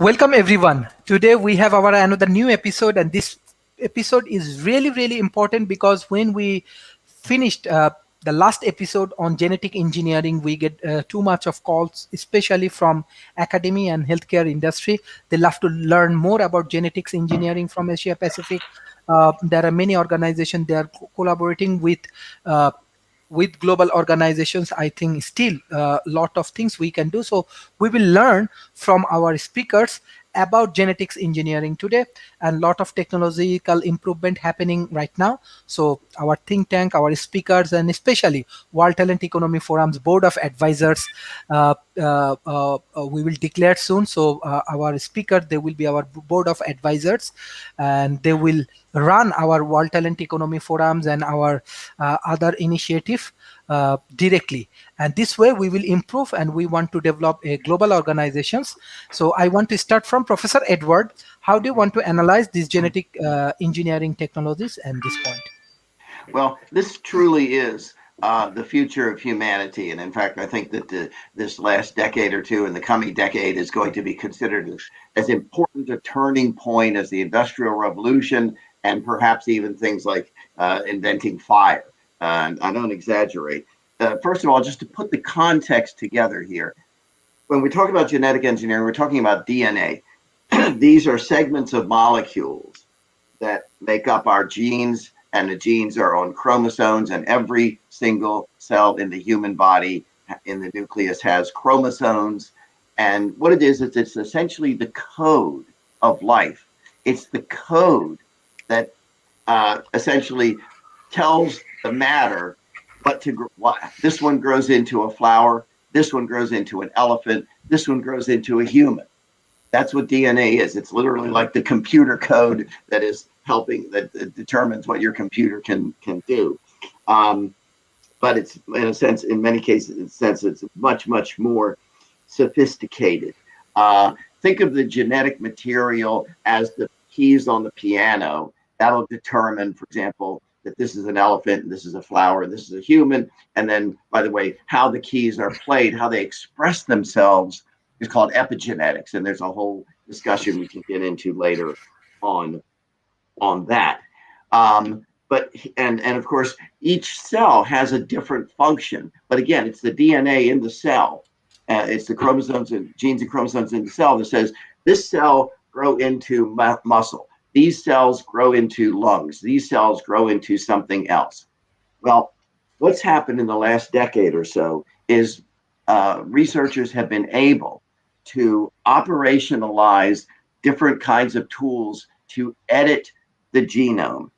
Welcome everyone. Today we have our another new episode, and this episode is really important because when we finished the last episode on genetic engineering, we get too much of calls, especially from academia and healthcare industry. They love to learn more about genetics engineering from Asia Pacific. There are many organizations they are collaborating uh, with global organizations. I think still a lot of things we can do, so we will learn from our speakers about genetics engineering today, and lot of technological improvement happening right now. So our think tank, our speakers, and especially World Talent Economy Forum's board of advisors, we will declare soon. So our speaker, they will be our board of advisors, and they will run our World Talent Economy Forums and our other initiative directly. And this way we will improve, and we want to develop a global organizations. So I want to start from Professor Edward. How do you want to analyze these genetic engineering technologies and this point? Well, this truly is the future of humanity. And in fact, I think that this last decade or two and the coming decade is going to be considered as important a turning point as the Industrial Revolution and perhaps even things like inventing fire. And I don't exaggerate. First of all, just to put the context together here, when we talk about genetic engineering, we're talking about DNA. These are segments of molecules that make up our genes, and the genes are on chromosomes, and every single cell in the human body in the nucleus has chromosomes. And what it is it's essentially the code of life. It's the code that essentially tells the matter what this one grows into a flower, this one grows into an elephant, this one grows into a human. That's what DNA is. It's literally like the computer code that is helping, that determines what your computer can do. But it's, in a sense, in many cases, it's much more sophisticated. Think of the genetic material as the keys on the piano. That'll determine, for example, that this is an elephant, and this is a flower, and this is a human. And then, by the way, how the keys are played, how they express themselves is called epigenetics. And there's a whole discussion we can get into later on that. But of course, each cell has a different function. But again, it's the DNA in the cell. It's the chromosomes and genes and chromosomes in the cell that says this cell grow into muscle. These cells grow into lungs. These cells grow into something else. Well, what's happened in the last decade or so is researchers have been able to operationalize different kinds of tools to edit the genome.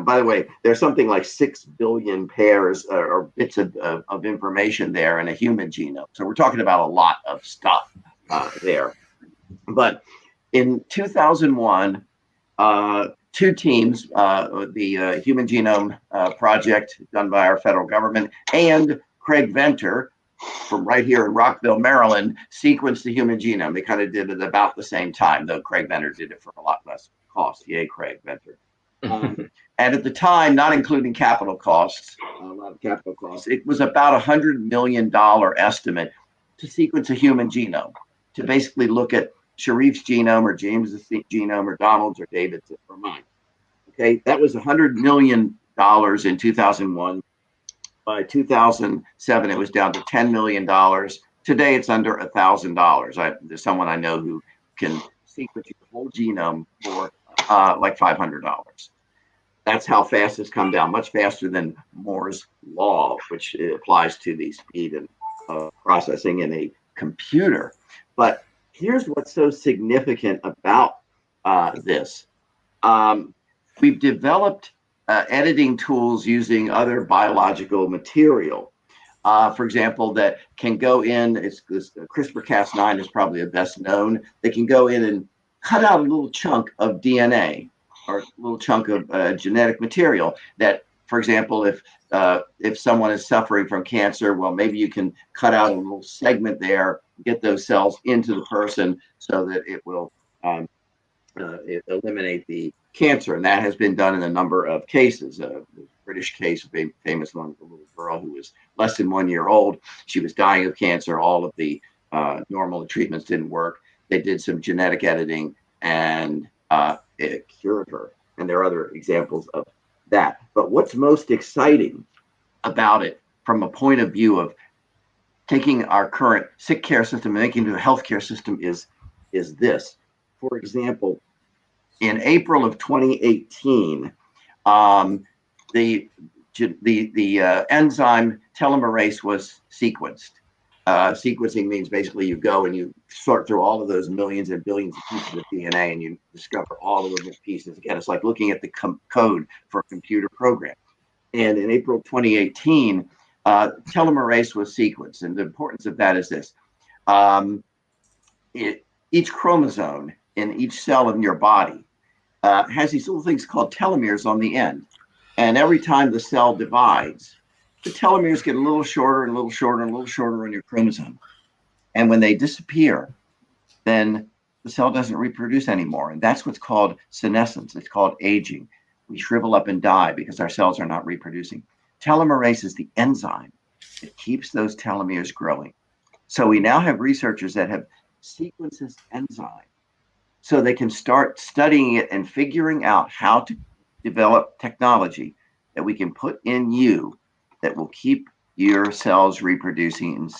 By the way, there's something like 6 billion pairs or bits of information there in a human genome. So we're talking about a lot of stuff there. But in 2001, two teams, the Human Genome Project done by our federal government and Craig Venter from right here in Rockville, Maryland, sequenced the human genome. They kind of did it about the same time, though Craig Venter did it for a lot less cost. Yay, Craig Venter. And at the time, not including capital costs, a lot of capital costs, it was about $100 million estimate to sequence a human genome, to basically look at Sharif's genome or James's genome or Donald's or David's or mine. Okay, that was $100 million in 2001. By 2007, it was down to $10 million. Today, it's under $1,000. There's someone I know who can sequence your whole genome for like $500. That's how fast it's come down, much faster than Moore's law, which applies to the speed of processing in a computer. But here's what's so significant about this. We've developed editing tools using other biological material. For example, that can go in, it's CRISPR-Cas9 is probably the best known. They can go in and cut out a little chunk of DNA or a little chunk of genetic material that, for example, if someone is suffering from cancer, well, maybe you can cut out a little segment there, get those cells into the person so that it will eliminate the cancer. And that has been done in a number of cases. The British case, famous one, of a little girl who was less than 1 year old. She was dying of cancer. All of the normal treatments didn't work. they did some genetic editing and it cured her. And there are other examples of that. But what's most exciting about it from a point of view of taking our current sick care system and making it a healthcare system is this. For example, in April of 2018, um, the enzyme telomerase was sequenced. Sequencing means basically you go and you sort through all of those millions and billions of pieces of DNA and you discover all of the pieces. Again, it's like looking at the code for a computer program. And in April 2018, telomerase was sequenced. And the importance of that is this. Um, each chromosome in each cell in your body has these little things called telomeres on the end. And every time the cell divides, the telomeres get a little shorter and a little shorter and a little shorter on your chromosome. And when they disappear, then the cell doesn't reproduce anymore. And that's what's called senescence. It's called aging. We shrivel up and die because our cells are not reproducing. Telomerase is the enzyme that keeps those telomeres growing. So we now have researchers that have sequenced this enzyme so they can start studying it and figuring out how to develop technology that we can put in you that will keep your cells reproducing and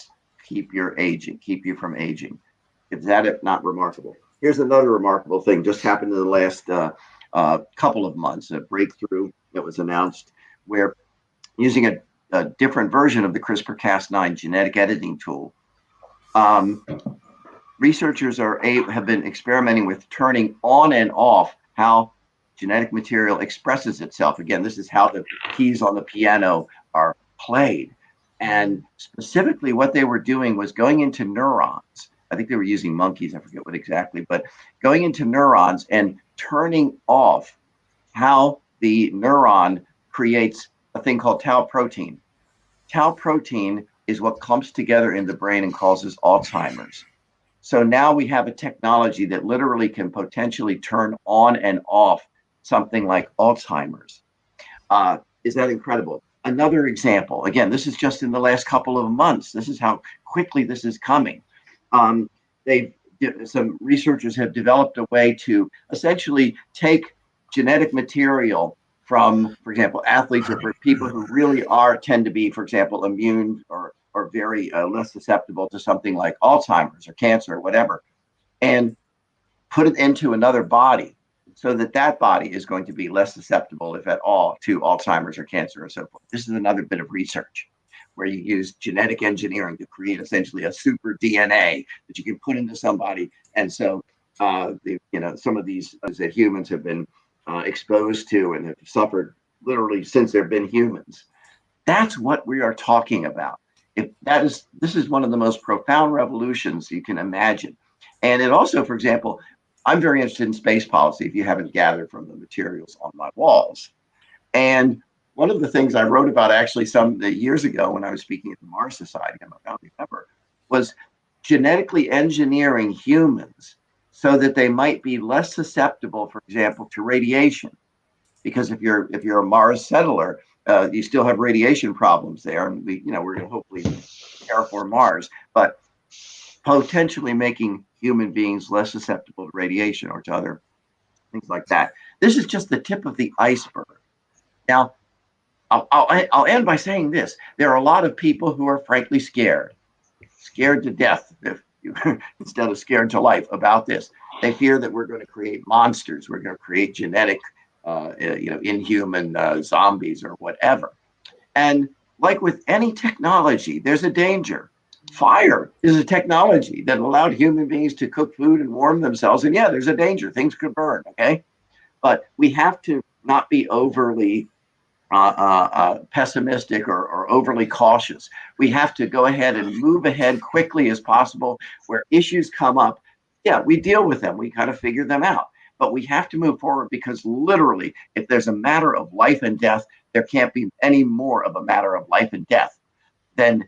keep you from aging. Is that not remarkable? Here's another remarkable thing just happened in the last couple of months, a breakthrough that was announced where using a different version of the CRISPR-Cas9 genetic editing tool, researchers have been experimenting with turning on and off how genetic material expresses itself. Again, this is how the keys on the piano are played. And specifically what they were doing was going into neurons. I think they were using monkeys, I forget what exactly, but going into neurons and turning off how the neuron creates a thing called tau protein. Tau protein is what clumps together in the brain and causes Alzheimer's. So now we have a technology that literally can potentially turn on and off something like Alzheimer's. Is that incredible? Another example, again, this is just in the last couple of months. This is how quickly this is coming. Some researchers have developed a way to essentially take genetic material from, for example, athletes or for people who really tend to be, for example, immune or very less susceptible to something like Alzheimer's or cancer or whatever, and put it into another body so that body is going to be less susceptible, if at all, to Alzheimer's or cancer or so forth. This is another bit of research where you use genetic engineering to create essentially a super DNA that you can put into somebody. And so, some of these that humans have been exposed to and have suffered literally since they've been humans. That's what we are talking about. This is one of the most profound revolutions you can imagine. And it also, for example, I'm very interested in space policy, if you haven't gathered from the materials on my walls. And one of the things I wrote about actually some years ago when I was speaking at the Mars Society, I'm a founding member, was genetically engineering humans so that they might be less susceptible, for example, to radiation. Because if you're a Mars settler, you still have radiation problems there, and we're going to hopefully terraform Mars, but potentially making human beings less susceptible to radiation or to other things like that. This is just the tip of the iceberg. Now, I'll end by saying this: there are a lot of people who are frankly scared to death, instead of scared to life about this. They fear that we're going to create monsters. We're going to create genetic inhuman zombies or whatever. And like with any technology, there's a danger. Fire is a technology that allowed human beings to cook food and warm themselves. And yeah, there's a danger. Things could burn, okay? But we have to not be overly pessimistic or overly cautious. We have to go ahead and move ahead quickly as possible. Where issues come up, yeah, we deal with them. We kind of figure them out. But we have to move forward because literally, if there's a matter of life and death, there can't be any more of a matter of life and death than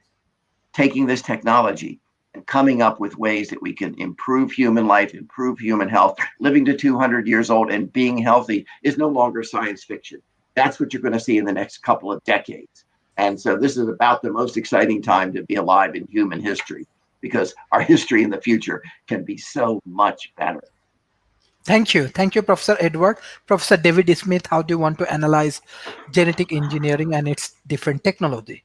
taking this technology and coming up with ways that we can improve human life, improve human health. Living to 200 years old and being healthy is no longer science fiction. That's what you're going to see in the next couple of decades. And so this is about the most exciting time to be alive in human history. because our history in the future can be so much better. Thank you. Thank you, Professor Edward. Professor David Smith, how do you want to analyze genetic engineering and its different technology?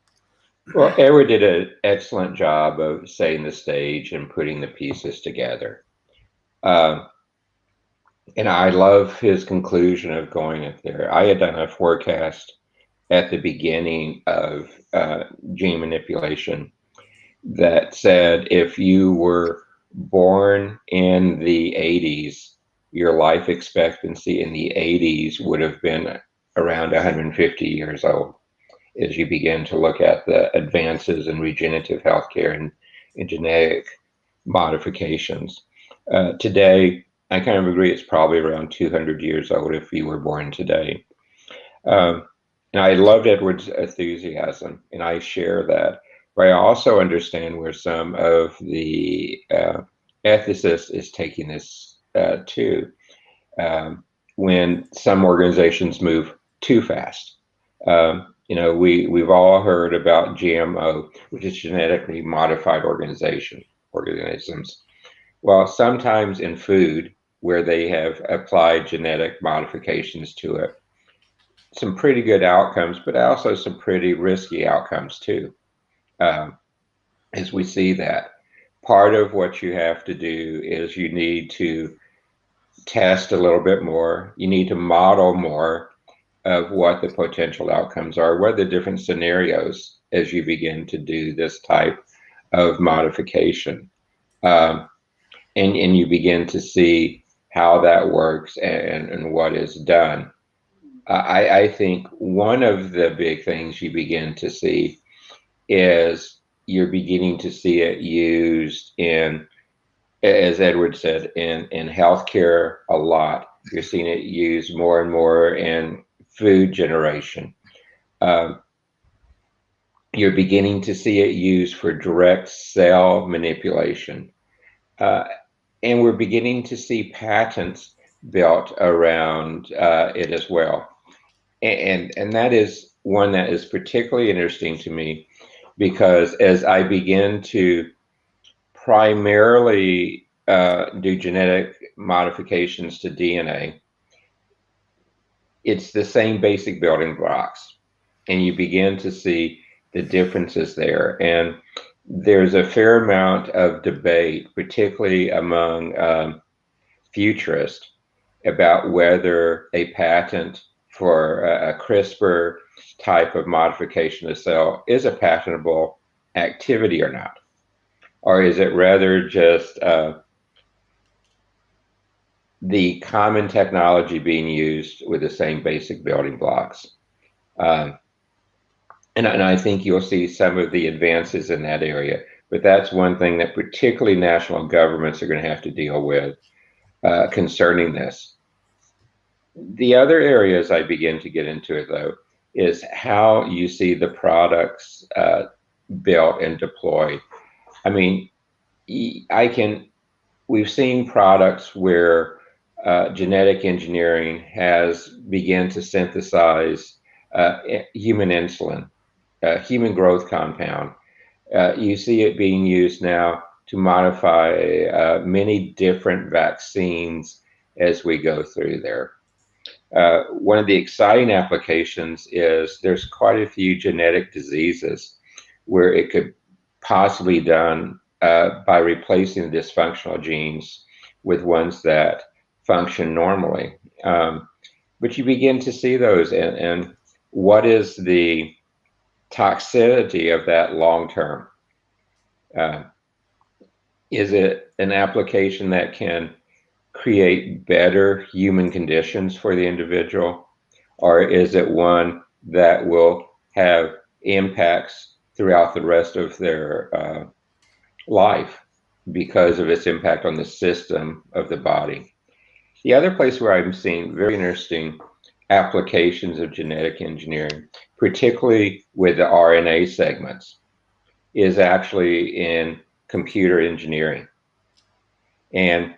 Well, Edward did an excellent job of setting the stage and putting the pieces together. Um, and I love his conclusion of going up there. I had done a forecast at the beginning of gene manipulation that said if you were born in the 80s, your life expectancy in the 80s would have been around 150 years old as you begin to look at the advances in regenerative healthcare and genetic modifications. Today, I kind of agree it's probably around 200 years old if you were born today. Um, and I loved Edward's enthusiasm, and I share that. But I also understand where some of the ethicists is taking this too. When some organizations move too fast. We've all heard about GMO, which is genetically modified organisms. Well, sometimes in food, where they have applied genetic modifications to it, some pretty good outcomes, but also some pretty risky outcomes too. Um, as we see that, part of what you have to do is you need to test a little bit more. You need to model more of what the potential outcomes are, what are the different scenarios as you begin to do this type of modification. Um, and you begin to see how that works and what is done. I think one of the big things you begin to see is you're beginning to see it used in, as Edward said, in healthcare a lot. You're seeing it used more and more in food generation. Um, you're beginning to see it used for direct cell manipulation. Uh, and we're beginning to see patents built around it as well. And that is one that is particularly interesting to me because as I begin to primarily do genetic modifications to DNA, it's the same basic building blocks. And you begin to see the differences there. And there's a fair amount of debate, particularly among futurists, about whether a patent for a CRISPR type of modification of cell is a patentable activity or not. Or is it rather just the common technology being used with the same basic building blocks? Um, and I think you'll see some of the advances in that area. But that's one thing that particularly national governments are going to have to deal with concerning this. The other areas I begin to get into it, though, is how you see the products built and deployed. I mean, we've seen products where genetic engineering has begun to synthesize human insulin, human growth compound. You see it being used now to modify many different vaccines as we go through there. One of the exciting applications is there's quite a few genetic diseases where it could possibly be done by replacing the dysfunctional genes with ones that function normally. But you begin to see those, and what is the toxicity of that long term? Is it an application that can create better human conditions for the individual, or is it one that will have impacts throughout the rest of their life because of its impact on the system of the body? The other place where I'm seeing very interesting applications of genetic engineering, particularly with the RNA segments, is actually in computer engineering and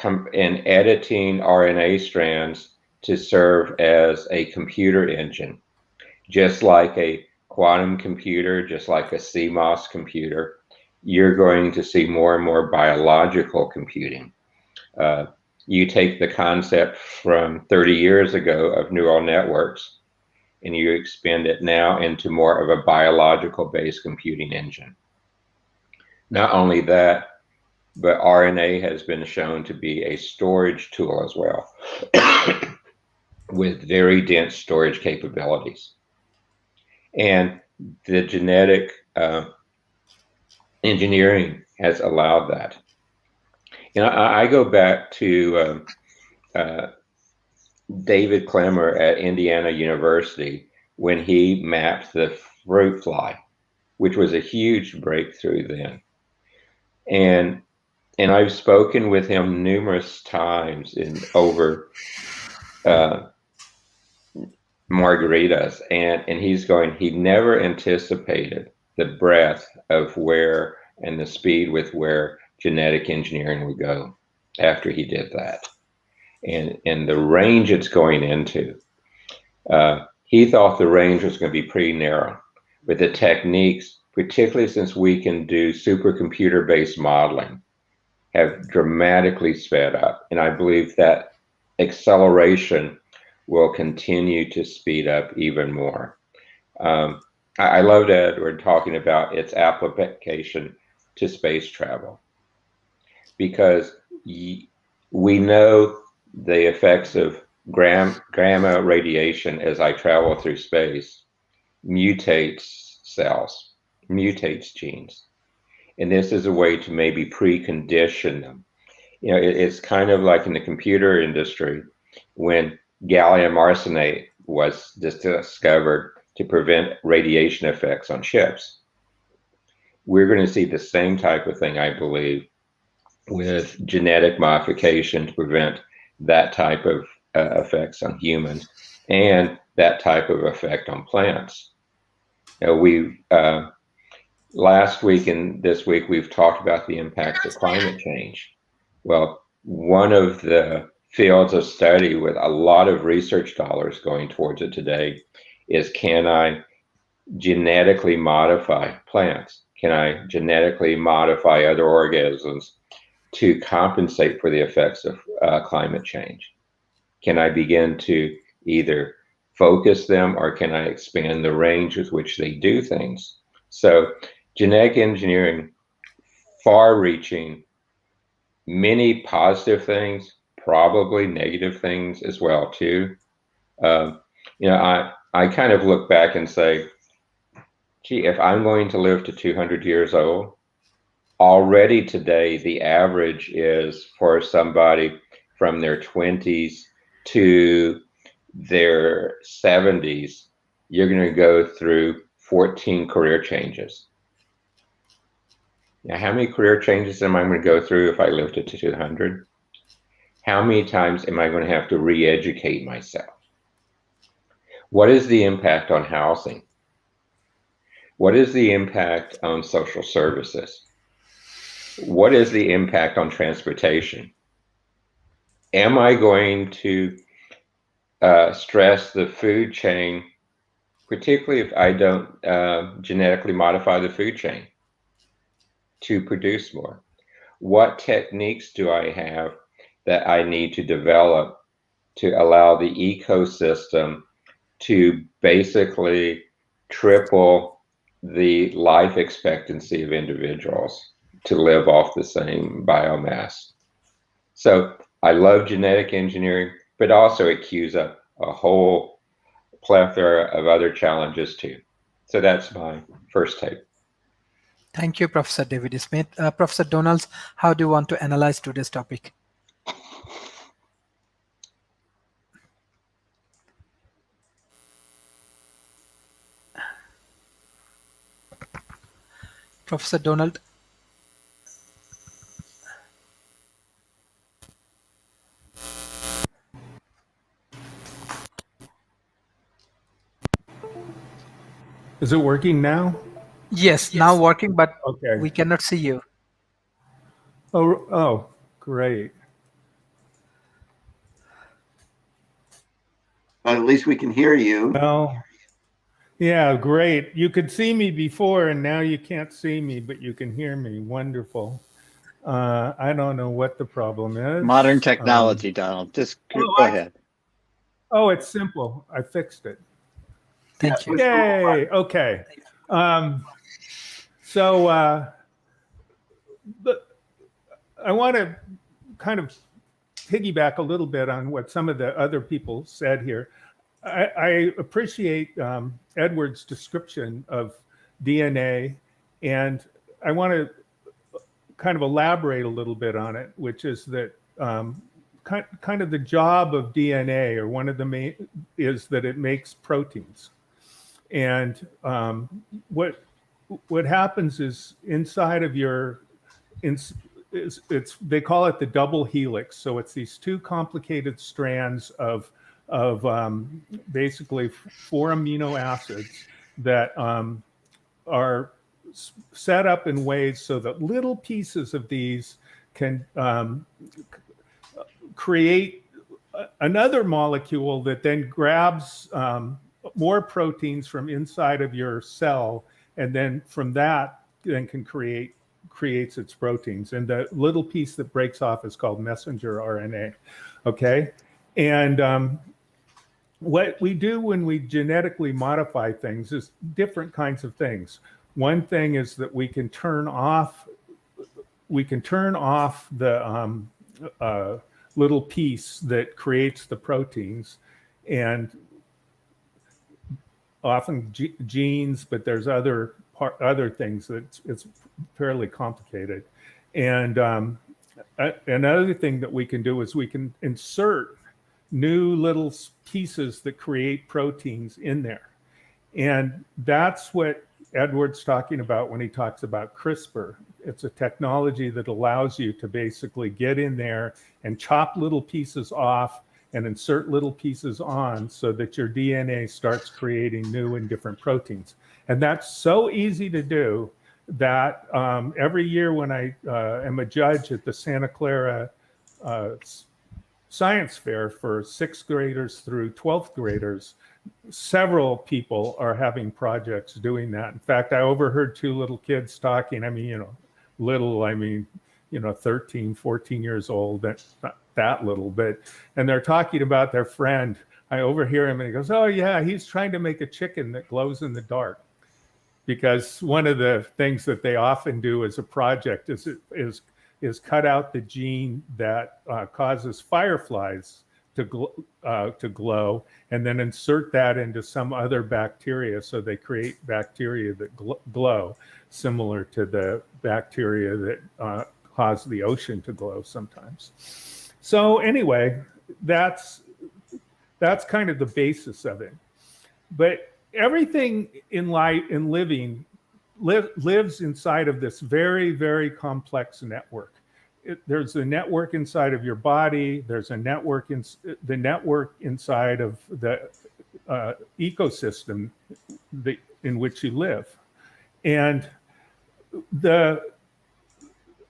editing RNA strands to serve as a computer engine, just like a quantum computer, just like a CMOS computer. you're going to see more and more biological computing. You take the concept from 30 years ago of neural networks and you expand it now into more of a biological-based computing engine. Not only that, but RNA has been shown to be a storage tool as well, with very dense storage capabilities. And the genetic engineering has allowed that. You know, I go back to David Clemmer at Indiana University when he mapped the fruit fly, which was a huge breakthrough then. And I've spoken with him numerous times in over margaritas, and he's going, he never anticipated the breadth of where and the speed with where genetic engineering would go after he did that, and the range it's going into. He thought the range was going to be pretty narrow, but the techniques, particularly since we can do supercomputer-based modeling, have dramatically sped up. And I believe that acceleration will continue to speed up even more. I loved Edward talking about its application to space travel, because we know the effects of gamma radiation as I travel through space mutates cells, mutates genes. And this is a way to maybe precondition them. You know, it's kind of like in the computer industry when gallium arsenate was discovered to prevent radiation effects on chips. We're going to see the same type of thing, I believe, with genetic modification to prevent that type of effects on humans and that type of effect on plants. You know, last week and this week, we've talked about the impacts of climate change. Well, one of the fields of study with a lot of research dollars going towards it today is, can I genetically modify plants? Can I genetically modify other organisms to compensate for the effects of climate change? Can I begin to either focus them, or can I expand the range with which they do things? So genetic engineering, far-reaching, many positive things, probably negative things as well too. You know, I kind of look back and say, gee, if I'm going to live to 200 years old, already today the average is for somebody from their 20s to their 70s, you're going to go through 14 career changes. Now, how many career changes am I going to go through if I live to 200? How many times am I going to have to re-educate myself? What is the impact on housing? What is the impact on social services? What is the impact on transportation? Am I going to stress the food chain, particularly if I don't genetically modify the food chain to produce more? What techniques do I have that I need to develop to allow the ecosystem to basically triple the life expectancy of individuals to live off the same biomass? So I love genetic engineering, but also it cues up a whole plethora of other challenges too. So that's my first take. Thank you, Professor David Smith. Professor Donalds, how do you want to analyze today's topic? Professor Donald. Is it working now? Yes, now working, but Okay. we cannot see you. Oh, great. But at least we can hear you. Well, Yeah, great. You could see me before, and now you can't see me, but you can hear me. Wonderful. I don't know what the problem is. Modern technology, Donald. Just go ahead. Oh, it's simple. I fixed it. Thank you. Yay. Okay. But I want to kind of piggyback a little bit on what some of the other people said here. I appreciate Edward's description of DNA, and I want to kind of elaborate a little bit on it, which is that kind of the job of DNA, or one of the main, is that it makes proteins. And what happens is inside of your, they call it the double helix. So it's these two complicated strands of basically 4 amino acids that are set up in ways so that little pieces of these can create another molecule that then grabs more proteins from inside of your cell, and then from that then can creates its proteins. And the little piece that breaks off is called messenger RNA. Okay, and what we do when we genetically modify things is different kinds of things. One thing is that we can turn off the little piece that creates the proteins, and often genes, but there's other things that it's fairly complicated. And another thing that we can do is we can insert new little pieces that create proteins in there. And that's what Edward's talking about when he talks about CRISPR. It's a technology that allows you to basically get in there and chop little pieces off and insert little pieces on so that your DNA starts creating new and different proteins. And that's so easy to do that every year when I am a judge at the Santa Clara Science Fair for 6th graders through 12th graders, several people are having projects doing that. In fact, I overheard 2 little kids talking. I mean, little, 13, 14 years old. That's not that little, but, and they're talking about their friend. I overhear him and he goes, "Oh yeah, he's trying to make a chicken that glows in the dark." Because one of the things that they often do as a project is cut out the gene that causes fireflies to glow, and then insert that into some other bacteria, so they create bacteria that glow, similar to the bacteria that cause the ocean to glow sometimes. So anyway, that's kind of the basis of it. But everything in life, in living, lives inside of this very, very complex network. There's a network inside of your body. There's a network the network inside of the ecosystem in which you live. And the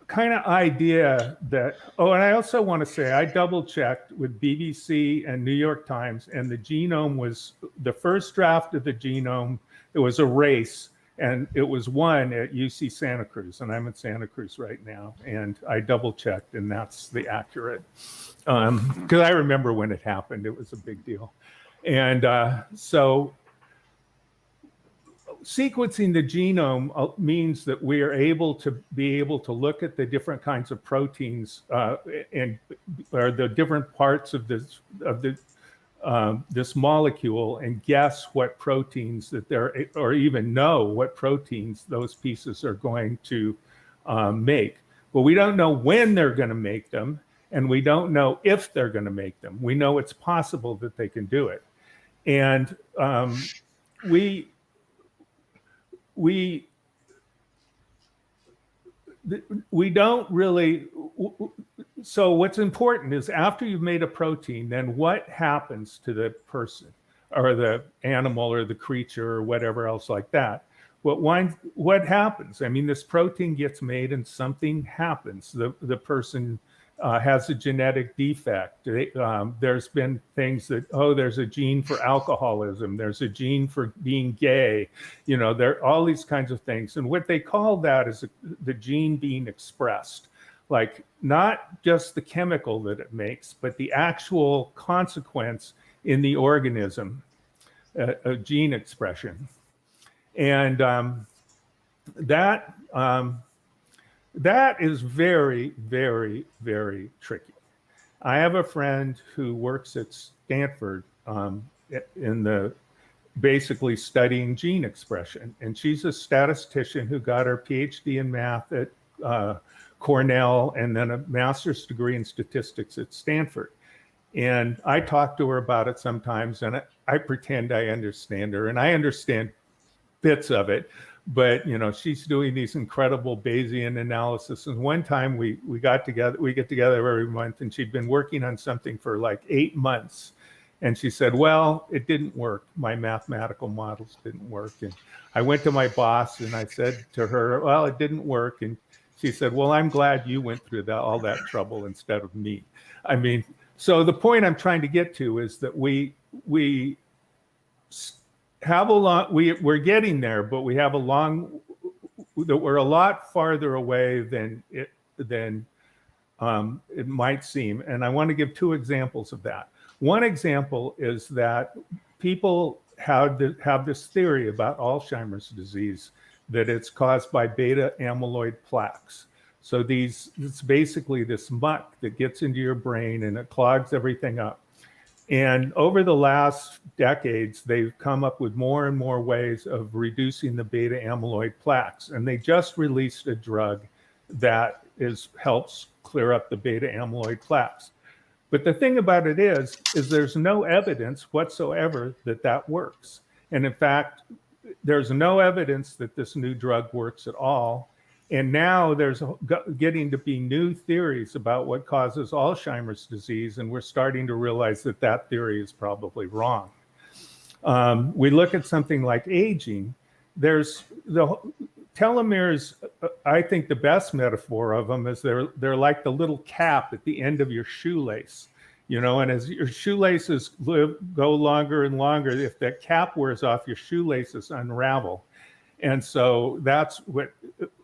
kind of idea that, oh, and I also want to say, I double checked with BBC and New York Times, and the genome was, the first draft of the genome, it was a race, and it was won at UC Santa Cruz, and I'm at Santa Cruz right now, and I double checked, and that's the accurate, because I remember when it happened, it was a big deal. And so sequencing the genome means that we are able to look at the different kinds of proteins and or the different parts of this this molecule, and guess what proteins that they're, or even know what proteins those pieces are going to make. Well, we don't know when they're going to make them, and we don't know if they're going to make them. We know it's possible that they can do it, and we don't really. So what's important is, after you've made a protein, then what happens to the person or the animal or the creature or whatever else like that? What happens? I mean, this protein gets made and something happens. The person has a genetic defect. There's been things that, there's a gene for alcoholism. There's a gene for being gay. There are all these kinds of things. And what they call that is the gene being expressed. Like not just the chemical that it makes, but the actual consequence in the organism, a gene expression. And that is very, very, very tricky. I have a friend who works at Stanford basically studying gene expression. And she's a statistician who got her PhD in math at Cornell and then a master's degree in statistics at Stanford. And I talk to her about it sometimes, and I pretend I understand her, and I understand bits of it. But she's doing these incredible Bayesian analysis. And one time we get together every month, and she'd been working on something for like 8 months. And she said, well, it didn't work. My mathematical models didn't work. And I went to my boss and I said to her, well, it didn't work. And she said, well, I'm glad you went through all that trouble instead of me. I mean, so the point I'm trying to get to is that we have a lot, we're getting there, but we have we're a lot farther away than it might seem. And I want to give 2 examples of that. One example is that people have this theory about Alzheimer's disease, that it's caused by beta amyloid plaques. So it's basically this muck that gets into your brain and it clogs everything up. And over the last decades, they've come up with more and more ways of reducing the beta amyloid plaques. And they just released a drug that helps clear up the beta amyloid plaques. But the thing about it is there's no evidence whatsoever that works. And in fact, there's no evidence that this new drug works at all. And now there's getting to be new theories about what causes Alzheimer's disease, and we're starting to realize that theory is probably wrong. We look at something like aging. There's the telomeres. I think the best metaphor of them is they're like the little cap at the end of your shoelace. And as your shoelaces go longer and longer, if that cap wears off, your shoelaces unravel. And so that's what,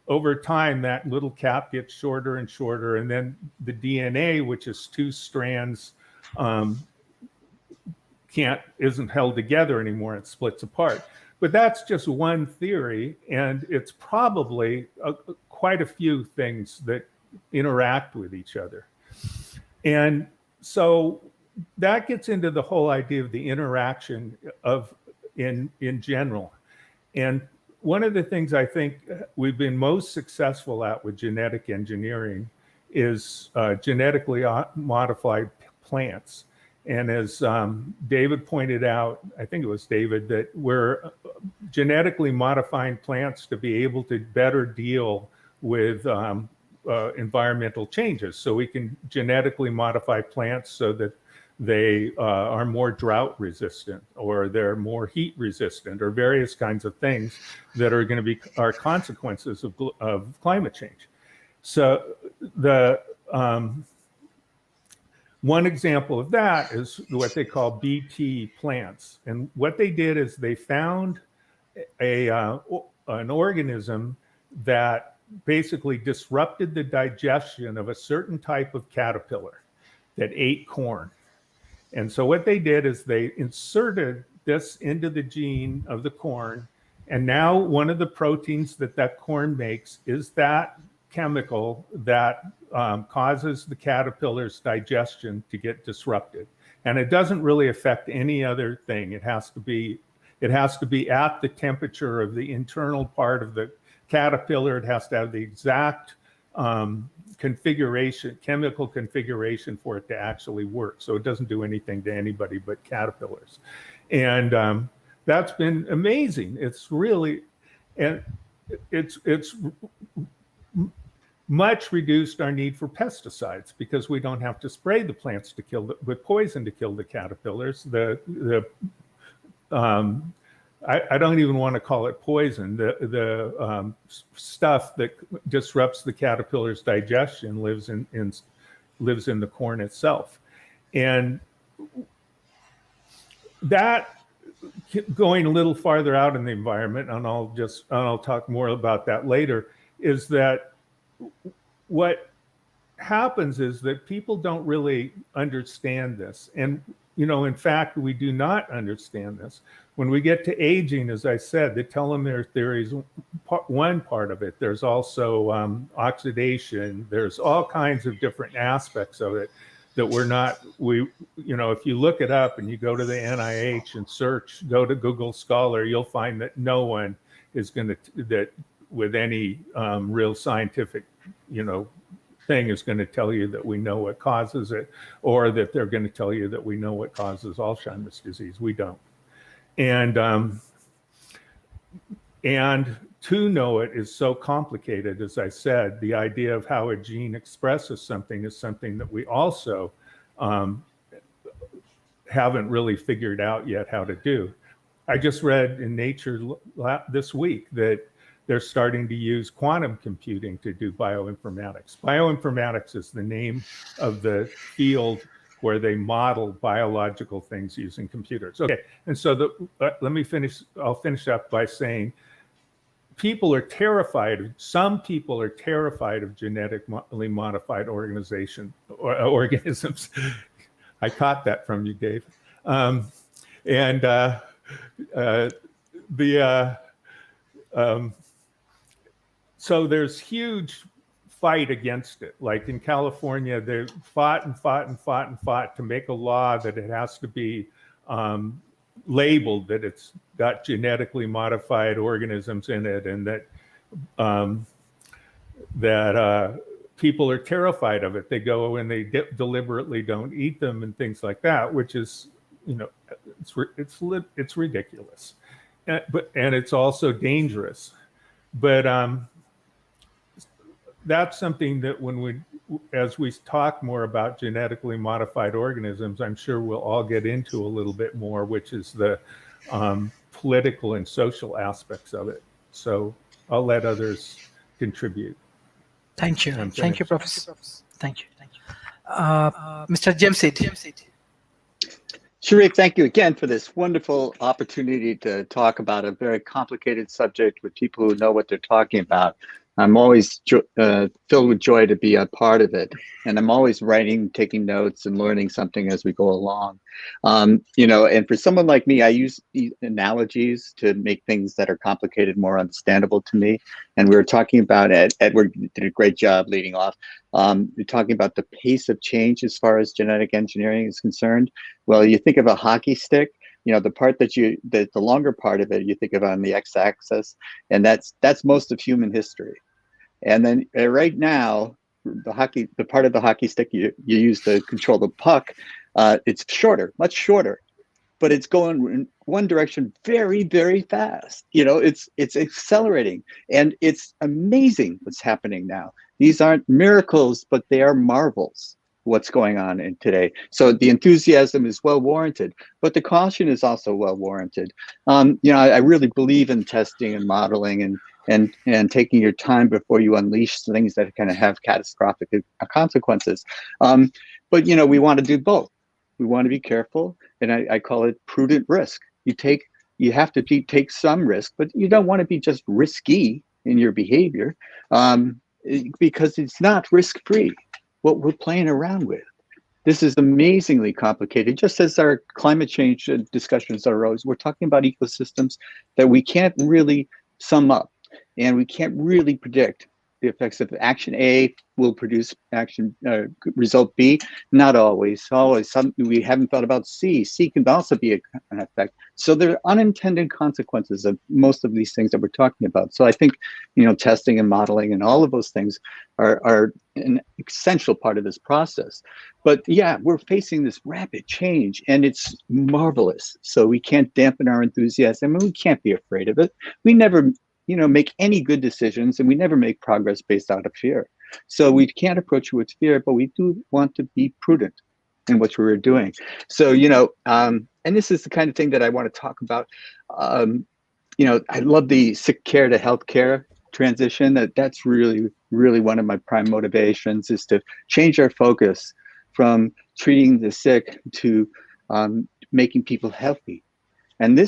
over time, that little cap gets shorter and shorter. And then the DNA, which is 2 strands, isn't held together anymore. It splits apart. But that's just one theory. And it's probably quite a few things that interact with each other. And so that gets into the whole idea of the interaction in general. And one of the things I think we've been most successful at with genetic engineering is genetically modified plants. And as David pointed out, I think it was David, that we're genetically modifying plants to be able to better deal with environmental changes. So we can genetically modify plants so that they are more drought resistant, or they're more heat resistant, or various kinds of things that are going to be our consequences of climate change. So one example of that is what they call BT plants. And what they did is they found an organism that basically disrupted the digestion of a certain type of caterpillar that ate corn. And so what they did is they inserted this into the gene of the corn. And now one of the proteins that corn makes is that chemical that causes the caterpillar's digestion to get disrupted. And it doesn't really affect any other thing. It has to be at the temperature of the internal part of the caterpillar. It has to have the exact chemical configuration for it to actually work. So it doesn't do anything to anybody but caterpillars. And that's been amazing. It's really, and it's much reduced our need for pesticides because we don't have to spray the plants with poison to kill the caterpillars. I don't even want to call it poison. The stuff that disrupts the caterpillar's digestion lives lives in the corn itself. And that, going a little farther out in the environment, and I'll talk more about that later, is that what happens is that people don't really understand this. And, in fact, we do not understand this. When we get to aging, as I said, the telomere theory is one part of it. There's also oxidation. There's all kinds of different aspects of it that if you look it up and you go to the NIH and search, go to Google Scholar, you'll find that no one is that with any real scientific, thing is going to tell you that we know what causes it, or that they're going to tell you that we know what causes Alzheimer's disease. We don't. And to know it is so complicated. As I said, the idea of how a gene expresses something is something that we also haven't really figured out yet how to do. I just read in Nature this week that they're starting to use quantum computing to do bioinformatics. Bioinformatics is the name of the field where they model biological things using computers. Okay, and so I'll finish up by saying some people are terrified of genetically modified organisms. I caught that from you, Dave. So there's huge fight against it. Like in California, they fought to make a law that it has to be labeled that it's got genetically modified organisms in it, and that people are terrified of it. They go and they deliberately don't eat them and things like that, which is, it's ridiculous, and it's also dangerous. But that's something that as we talk more about genetically modified organisms, I'm sure we'll all get into a little bit more, which is the political and social aspects of it. So I'll let others contribute. Thank you. Thank you, Professor. Thank you. Mr. Jamsid. Sharif, thank you again for this wonderful opportunity to talk about a very complicated subject with people who know what they're talking about. I'm always filled with joy to be a part of it. And I'm always writing, taking notes, and learning something as we go along. And for someone like me, I use analogies to make things that are complicated more understandable to me. And we were talking about it. Edward did a great job leading off. We're talking about the pace of change as far as genetic engineering is concerned. Well, you think of a hockey stick. The part the longer part of it, you think of on the x-axis, and that's most of human history. And then right now, the part of the hockey stick you use to control the puck, it's shorter, much shorter, but it's going in one direction very, very fast. It's accelerating, and it's amazing what's happening now. These aren't miracles, but they are marvels. What's going on in today. So the enthusiasm is well warranted, but the caution is also well warranted. I really believe in testing and modeling and taking your time before you unleash things that kind of have catastrophic consequences. But we want to do both. We want to be careful, and I call it prudent risk. You have to take some risk, but you don't want to be just risky in your behavior, because it's not risk-free. What we're playing around with. This is amazingly complicated. Just as our climate change discussions arose, we're talking about ecosystems that we can't really sum up, and we can't really predict. The effects of action A will produce result B. Not always. We haven't thought about C. C can also be an effect. So there are unintended consequences of most of these things that we're talking about. So I think, testing and modeling and all of those things are an essential part of this process. But yeah, we're facing this rapid change, and it's marvelous. So we can't dampen our enthusiasm, and we can't be afraid of it. We never make any good decisions, and we never make progress based out of fear. So we can't approach it with fear, but we do want to be prudent in what we're doing. So, and this is the kind of thing that I want to talk about. I love the sick care to healthcare transition. That's really, really one of my prime motivations, is to change our focus from treating the sick to making people healthy. And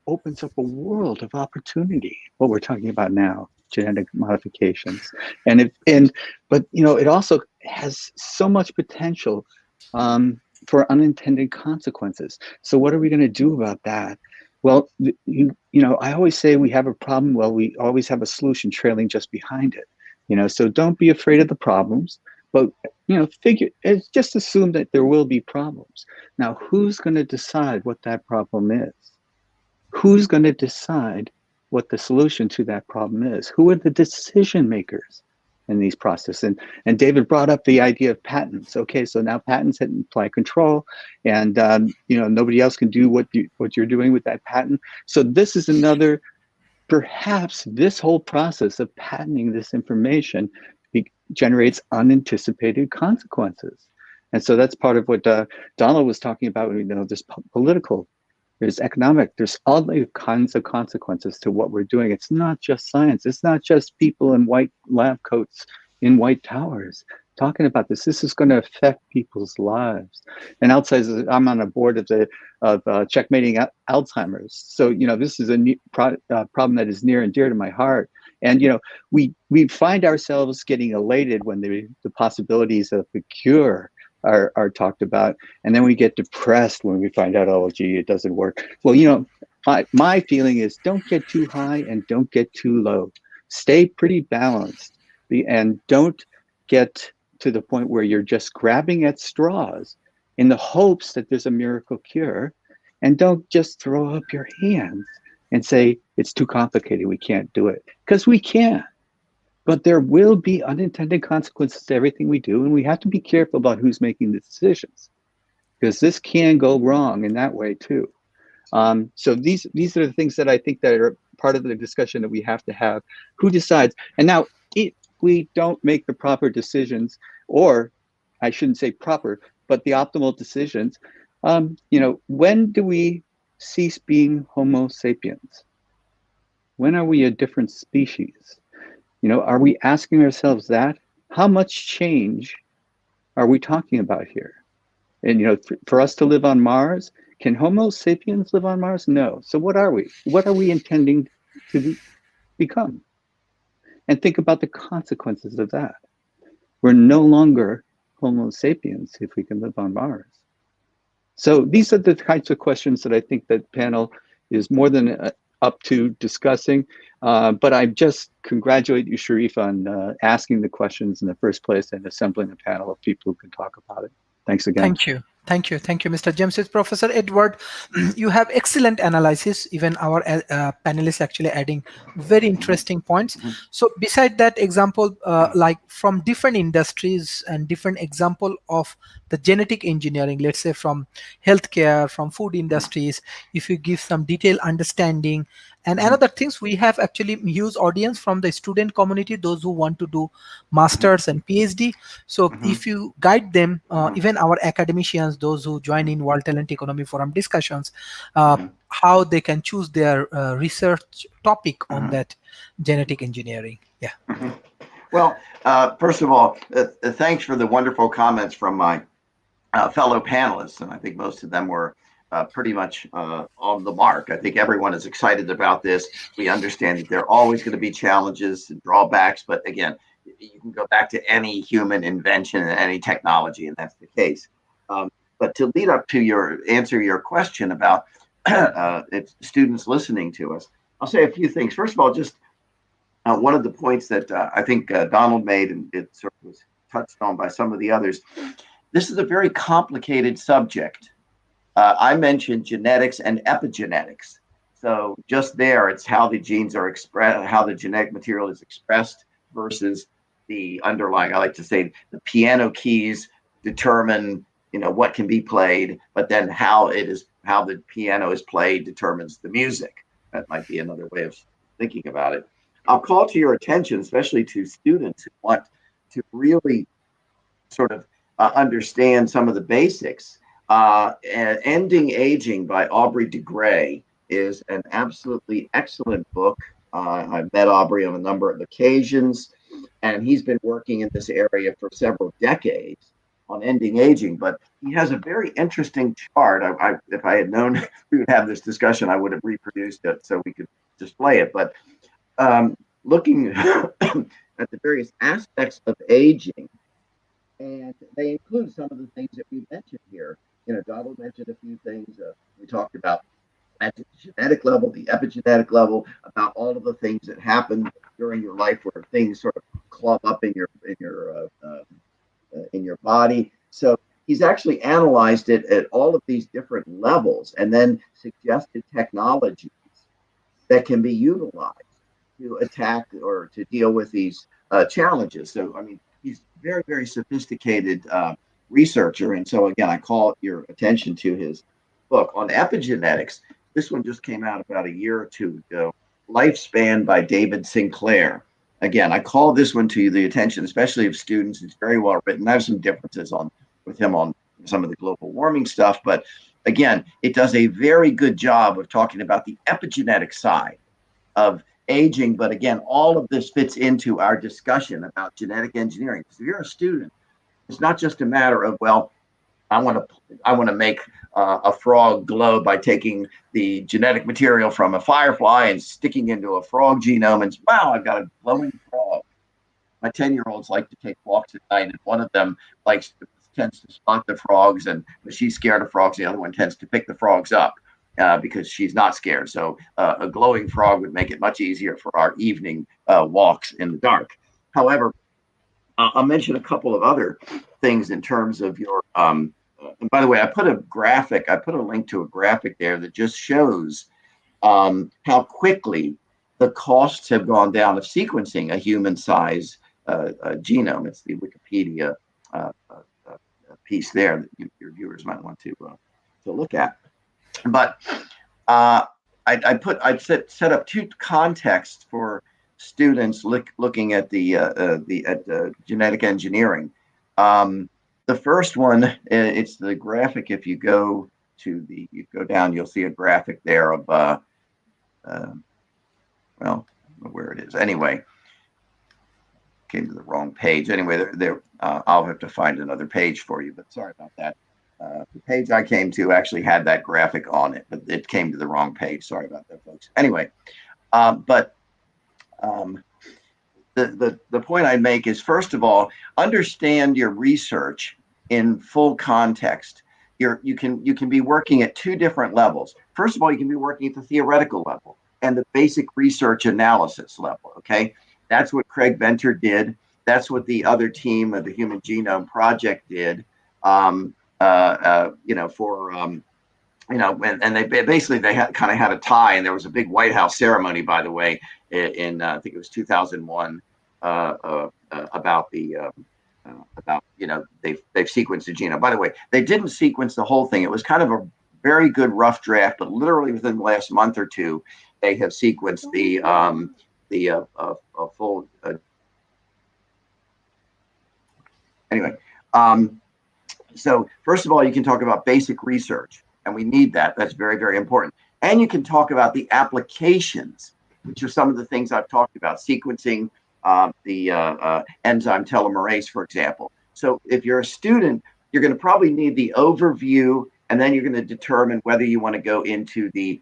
opens up a world of opportunity, what we're talking about now, genetic modifications. But it also has so much potential for unintended consequences. So what are we going to do about that? Well, I always say we have a problem. Well, we always have a solution trailing just behind it. So don't be afraid of the problems, but just assume that there will be problems. Now, who's going to decide what that problem is? Who's going to decide what the solution to that problem is? Who are the decision makers in these processes? And David brought up the idea of patents. Okay, so now patents imply control, and nobody else can do what you're doing with that patent. So this is another, perhaps this whole process of patenting this information generates unanticipated consequences. And so that's part of what Donald was talking about. This political. There's economic, there's all kinds of consequences to what we're doing. It's not just science. It's not just people in white lab coats in white towers talking about this. This is going to affect people's lives. And outside, I'm on a board of Checkmating Alzheimer's. So, this is a new problem that is near and dear to my heart. And, we find ourselves getting elated when the possibilities of the cure are talked about, and then we get depressed when we find out, oh gee, it doesn't work. Well, my feeling is don't get too high and don't get too low. Stay pretty balanced, and don't get to the point where you're just grabbing at straws in the hopes that there's a miracle cure, and don't just throw up your hands and say it's too complicated, we can't do it, because we can. But there will be unintended consequences to everything we do, and we have to be careful about who's making the decisions, because this can go wrong in that way too. So these are the things that I think that are part of the discussion that we have to have. Who decides? And now, if we don't make the proper decisions, or I shouldn't say proper, but the optimal decisions, when do we cease being Homo sapiens? When are we a different species? Are we asking ourselves that? How much change are we talking about here? And, for us to live on Mars, can Homo sapiens live on Mars? No. So what are we? What are we intending to become? And think about the consequences of that. We're no longer Homo sapiens if we can live on Mars. So these are the types of questions that I think that panel is more than up to discussing. But I just congratulate you, Sharif, on asking the questions in the first place and assembling a panel of people who can talk about it. Thanks again. Thank you. Thank you. Thank you, Mr. James. Professor Edward, you have excellent analysis. Even our panelists actually adding very interesting points. So beside that example, like from different industries and different example of the genetic engineering, let's say from healthcare, from food industries, if you give some detailed understanding. And another things, we have actually huge audience from the student community, those who want to do masters and PhD. So if you guide them, even our academicians, those who join in World Talent Economy Forum discussions, how they can choose their research topic on that genetic engineering. Yeah. Well, first of all, thanks for the wonderful comments from my fellow panelists, and I think most of them were pretty much on the mark. I think everyone is excited about this. We understand that there are always going to be challenges and drawbacks, but again, you can go back to any human invention and any technology, and that's the case. But to lead up to answer your question about if students listening to us, I'll say a few things. First of all, just one of the points that I think Donald made, and it sort of was touched on by some of the others, this is a very complicated subject. I mentioned genetics and epigenetics. So just there, it's how the genes are expressed, how the genetic material is expressed versus the underlying, I like to say, the piano keys determine, what can be played, but then how the piano is played determines the music. That might be another way of thinking about it. I'll call to your attention, especially to students who want to really sort of understand some of the basics. Ending Aging by Aubrey de Grey is an absolutely excellent book. I've met Aubrey on a number of occasions, and he's been working in this area for several decades on ending aging, but he has a very interesting chart. If I had known we would have this discussion, I would have reproduced it so we could display it. But looking at the various aspects of aging, and they include some of the things that we mentioned here. Donald mentioned a few things. We talked about at the genetic level, the epigenetic level, about all of the things that happen during your life where things sort of clump up in your body. So he's actually analyzed it at all of these different levels and then suggested technologies that can be utilized to attack or to deal with these challenges. So, I mean, he's very, very sophisticated researcher. And so, again, I call your attention to his book on epigenetics. This one just came out about a year or two ago, Lifespan by David Sinclair. Again, I call this one to the attention, especially of students. It's very well written. I have some differences with him on some of the global warming stuff, but again, it does a very good job of talking about the epigenetic side of aging. But again, all of this fits into our discussion about genetic engineering. Because if you're a student, it's not just a matter of, well, I want to make a frog glow by taking the genetic material from a firefly and sticking into a frog genome, and wow, I've got a glowing frog. My 10-year-olds like to take walks at night, and one of them tends to spot the frogs, and when she's scared of frogs, the other one tends to pick the frogs up because she's not scared. So a glowing frog would make it much easier for our evening walks in the dark. However, I'll mention a couple of other things in terms of your and by the way, I put a link to a graphic there that just shows how quickly the costs have gone down of sequencing a human-size genome. It's the Wikipedia piece there that your viewers might want to look at. But I set up two contexts for students looking at the genetic engineering. The first one, it's the graphic. If you go down, you'll see a graphic there of, well, where it is. Anyway, came to the wrong page. Anyway, I'll have to find another page for you, but sorry about that. The page I came to actually had that graphic on it, but it came to the wrong page. Sorry about that, folks. Anyway, the point I make is, first of all, understand your research in full context. You can be working at two different levels. First of all, you can be working at the theoretical level and the basic research analysis level. Okay, that's what Craig Venter did. That's what the other team of the Human Genome Project did. And they basically kind of had a tie, and there was a big White House ceremony, by the way, in I think it was 2001 about they've sequenced the genome. By the way, they didn't sequence the whole thing. It was kind of a very good rough draft, but literally within the last month or two, they have sequenced the full. Anyway, so first of all, you can talk about basic research, and we need that. That's very, very important. And you can talk about the applications, which are some of the things I've talked about, sequencing the enzyme telomerase, for example. So if you're a student, you're going to probably need the overview, and then you're going to determine whether you want to go into the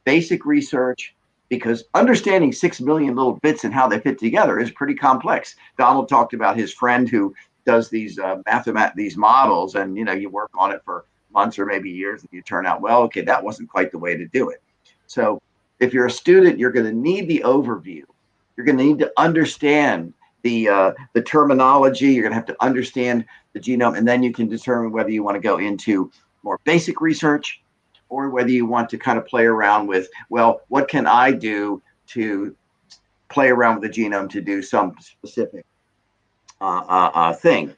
basic research, because understanding 6 million little bits and how they fit together is pretty complex. Donald talked about his friend who does these these models, and you work on it for months or maybe years, and you turn out, well, okay, that wasn't quite the way to do it. So if you're a student, you're going to need the overview. You're going to need to understand the terminology. You're going to have to understand the genome, and then you can determine whether you want to go into more basic research or whether you want to kind of play around with, well, what can I do to play around with the genome to do some specific thing.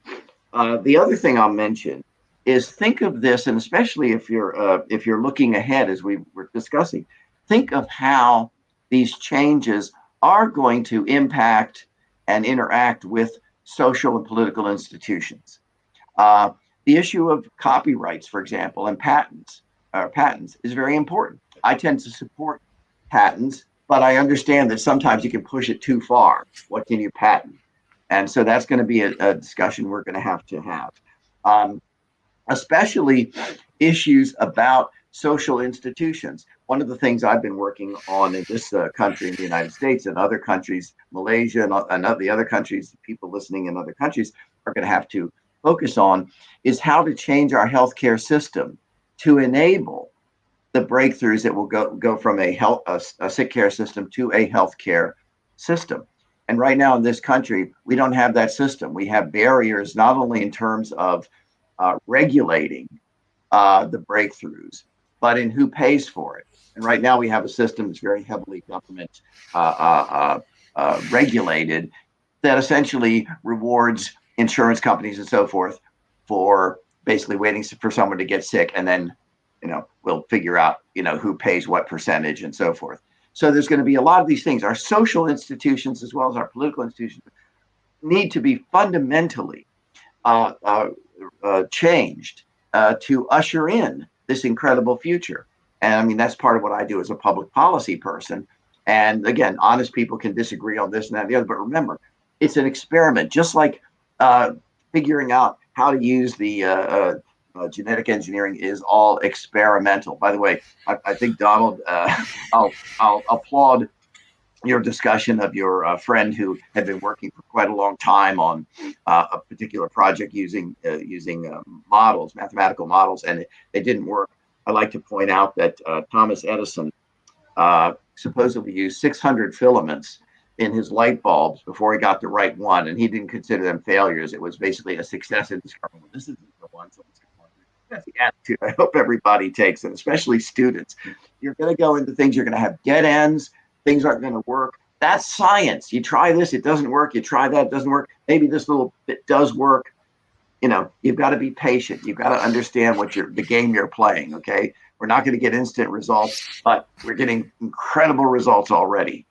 The other thing I'll mention is, think of this, and especially if you're looking ahead, as we were discussing, think of how these changes are going to impact and interact with social and political institutions. The issue of copyrights, for example, and patents is very important. I tend to support patents, but I understand that sometimes you can push it too far. What can you patent? And so that's going to be a discussion we're going to have. especially issues about social institutions. One of the things I've been working on in this country, in the United States, and other countries, Malaysia, and the other countries, people listening in other countries are going to have to focus on, is how to change our healthcare system to enable the breakthroughs that will go from a sick care system to a healthcare system. And right now in this country, we don't have that system. We have barriers not only in terms of regulating the breakthroughs, but in who pays for it. And right now we have a system that's very heavily government regulated, that essentially rewards insurance companies and so forth for basically waiting for someone to get sick, and then we'll figure out who pays what percentage and so forth. So there's going to be a lot of these things. Our social institutions as well as our political institutions need to be fundamentally changed to usher in this incredible future. And I mean, that's part of what I do as a public policy person. And again, honest people can disagree on this and that and the other, but remember, it's an experiment, just like figuring out how to use the genetic engineering is all experimental. By the way, I think, Donald, I'll applaud your discussion of your friend who had been working for quite a long time on a particular project using models, mathematical models, and it didn't work. I like to point out that Thomas Edison supposedly used 600 filaments in his light bulbs before he got the right one, and he didn't consider them failures. It was basically a success in discovering, well, this isn't the one, so let's go on. That's the attitude I hope everybody takes, and especially students. You're going to go into things, you're going to have dead ends, things aren't going to work. That's science. You try this, it doesn't work. You try that, it doesn't work. Maybe this little bit does work. You've got to be patient. You've got to understand the game you're playing, okay? We're not going to get instant results, but we're getting incredible results already.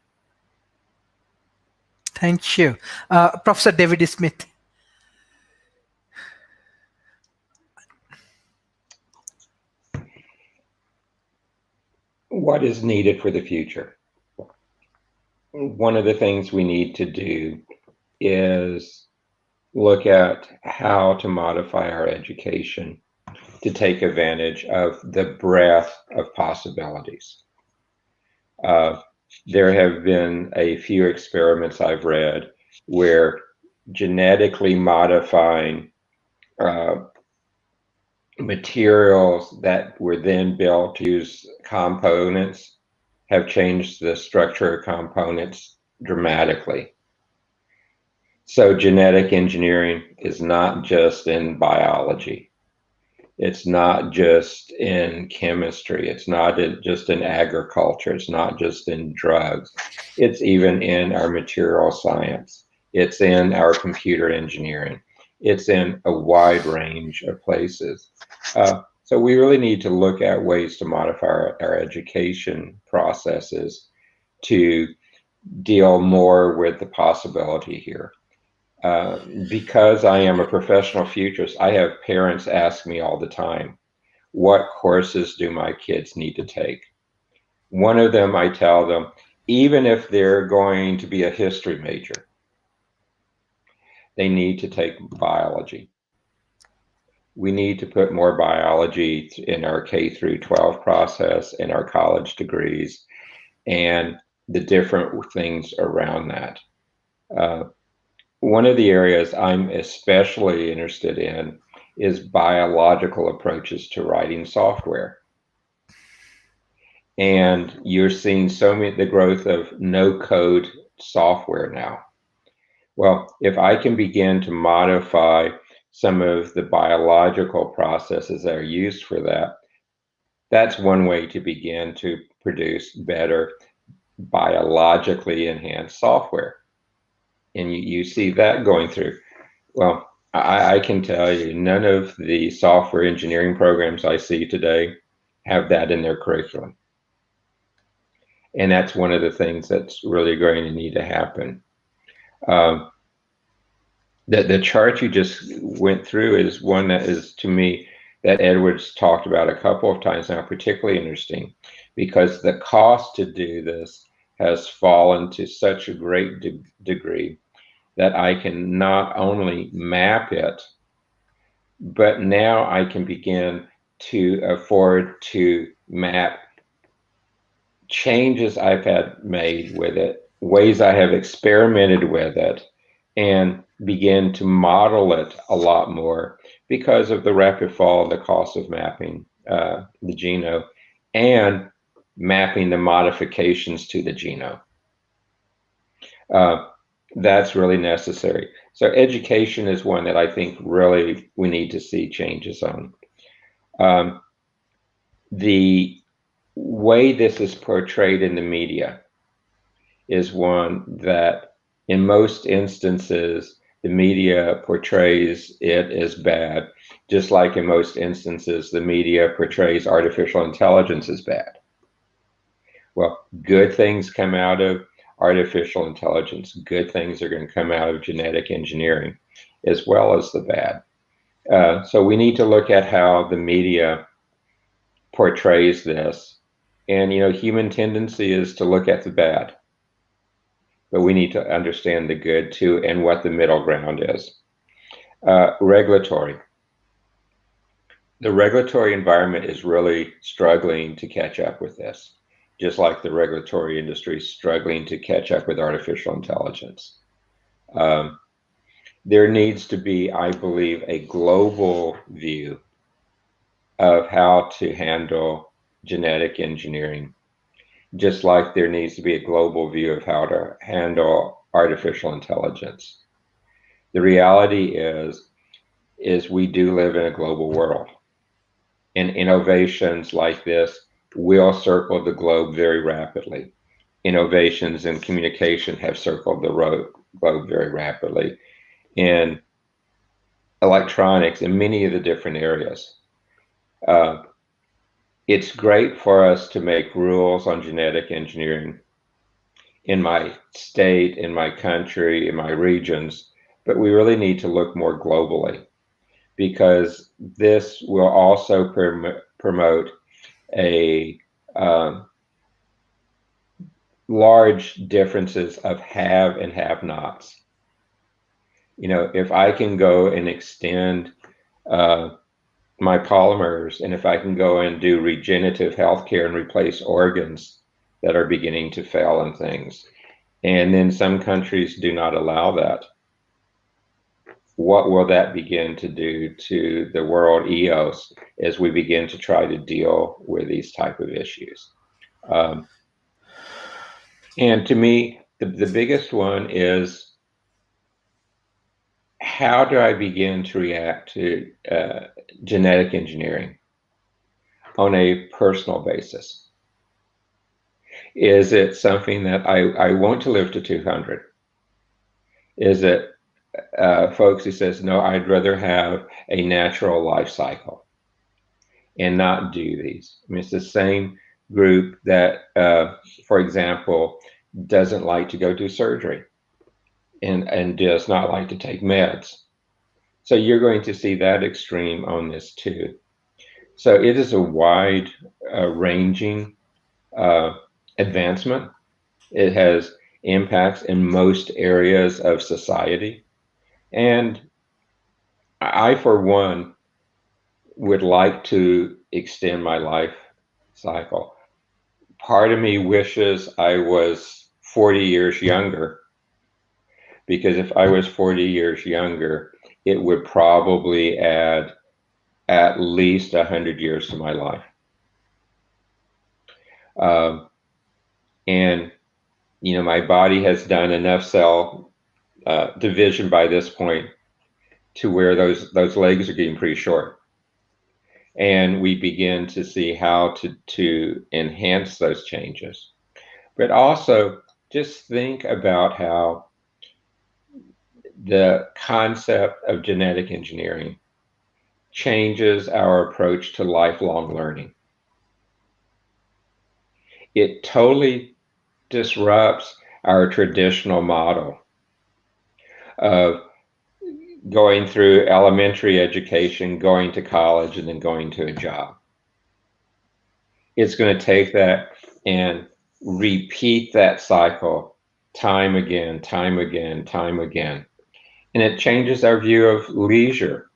Thank you. Professor David Smith. What is needed for the future? One of the things we need to do is look at how to modify our education to take advantage of the breadth of possibilities. There have been a few experiments I've read where genetically modifying materials that were then built to use components have changed the structure of components dramatically. So genetic engineering is not just in biology. It's not just in chemistry. It's not just in agriculture. It's not just in drugs. It's even in our material science. It's in our computer engineering. It's in a wide range of places. So we really need to look at ways to modify our education processes to deal more with the possibility here. Because I am a professional futurist, I have parents ask me all the time, what courses do my kids need to take? One of them, I tell them, even if they're going to be a history major, they need to take biology. We need to put more biology in our K through 12 process, in our college degrees, and the different things around that. One of the areas I'm especially interested in is biological approaches to writing software. And you're seeing the growth of no-code software now. Well, if I can begin to modify some of the biological processes that are used for that, that's one way to begin to produce better biologically enhanced software. And you see that going through. Well, I can tell you, none of the software engineering programs I see today have that in their curriculum. And that's one of the things that's really going to need to happen. The chart you just went through is one that is, to me, that Edward's talked about a couple of times now, particularly interesting, because the cost to do this has fallen to such a great degree that I can not only map it, but now I can begin to afford to map changes I've had made with it, ways I have experimented with it, and begin to model it a lot more because of the rapid fall of the cost of mapping the genome and mapping the modifications to the genome. That's really necessary. So education is one that I think really we need to see changes on. The way this is portrayed in the media is one that in most instances, the media portrays it as bad, just like in most instances, the media portrays artificial intelligence as bad. Well, good things come out of artificial intelligence. Good things are going to come out of genetic engineering, as well as the bad. So we need to look at how the media portrays this. And, you know, human tendency is to look at the bad, but we need to understand the good too and what the middle ground is. Regulatory. The regulatory environment is really struggling to catch up with this, just like the regulatory industry is struggling to catch up with artificial intelligence. There needs to be, I believe, a global view of how to handle genetic engineering, just like there needs to be a global view of how to handle artificial intelligence. The reality is we do live in a global world, and innovations like this will circle the globe very rapidly. Innovations in communication have circled the globe very rapidly, in electronics, in many of the different areas. It's great for us to make rules on genetic engineering in my state, in my country, in my regions, but we really need to look more globally, because this will also promote a large differences of have and have nots. You know, if I can go and extend my polymers, and if I can go and do regenerative healthcare and replace organs that are beginning to fail and things, and then some countries do not allow that, what will that begin to do to the world EOS as we begin to try to deal with these type of issues? And to me, the biggest one is, how do I begin to react to genetic engineering on a personal basis? Is it something that I want to live to 200? Is it folks who says, no, I'd rather have a natural life cycle and not do these? I mean, it's the same group that, for example, doesn't like to go do surgery and does not like to take meds. So you're going to see that extreme on this too. So it is a wide ranging advancement. It has impacts in most areas of society. And I, for one, would like to extend my life cycle. Part of me wishes I was 40 years younger, because if I was 40 years younger, it would probably add at least 100 years to my life. And, you know, my body has done enough cell division by this point to where those legs are getting pretty short. And we begin to see how to enhance those changes. But also just think about how the concept of genetic engineering changes our approach to lifelong learning. It totally disrupts our traditional model of going through elementary education, going to college, and then going to a job. It's going to take that and repeat that cycle time again, time again, time again. And it changes our view of leisure.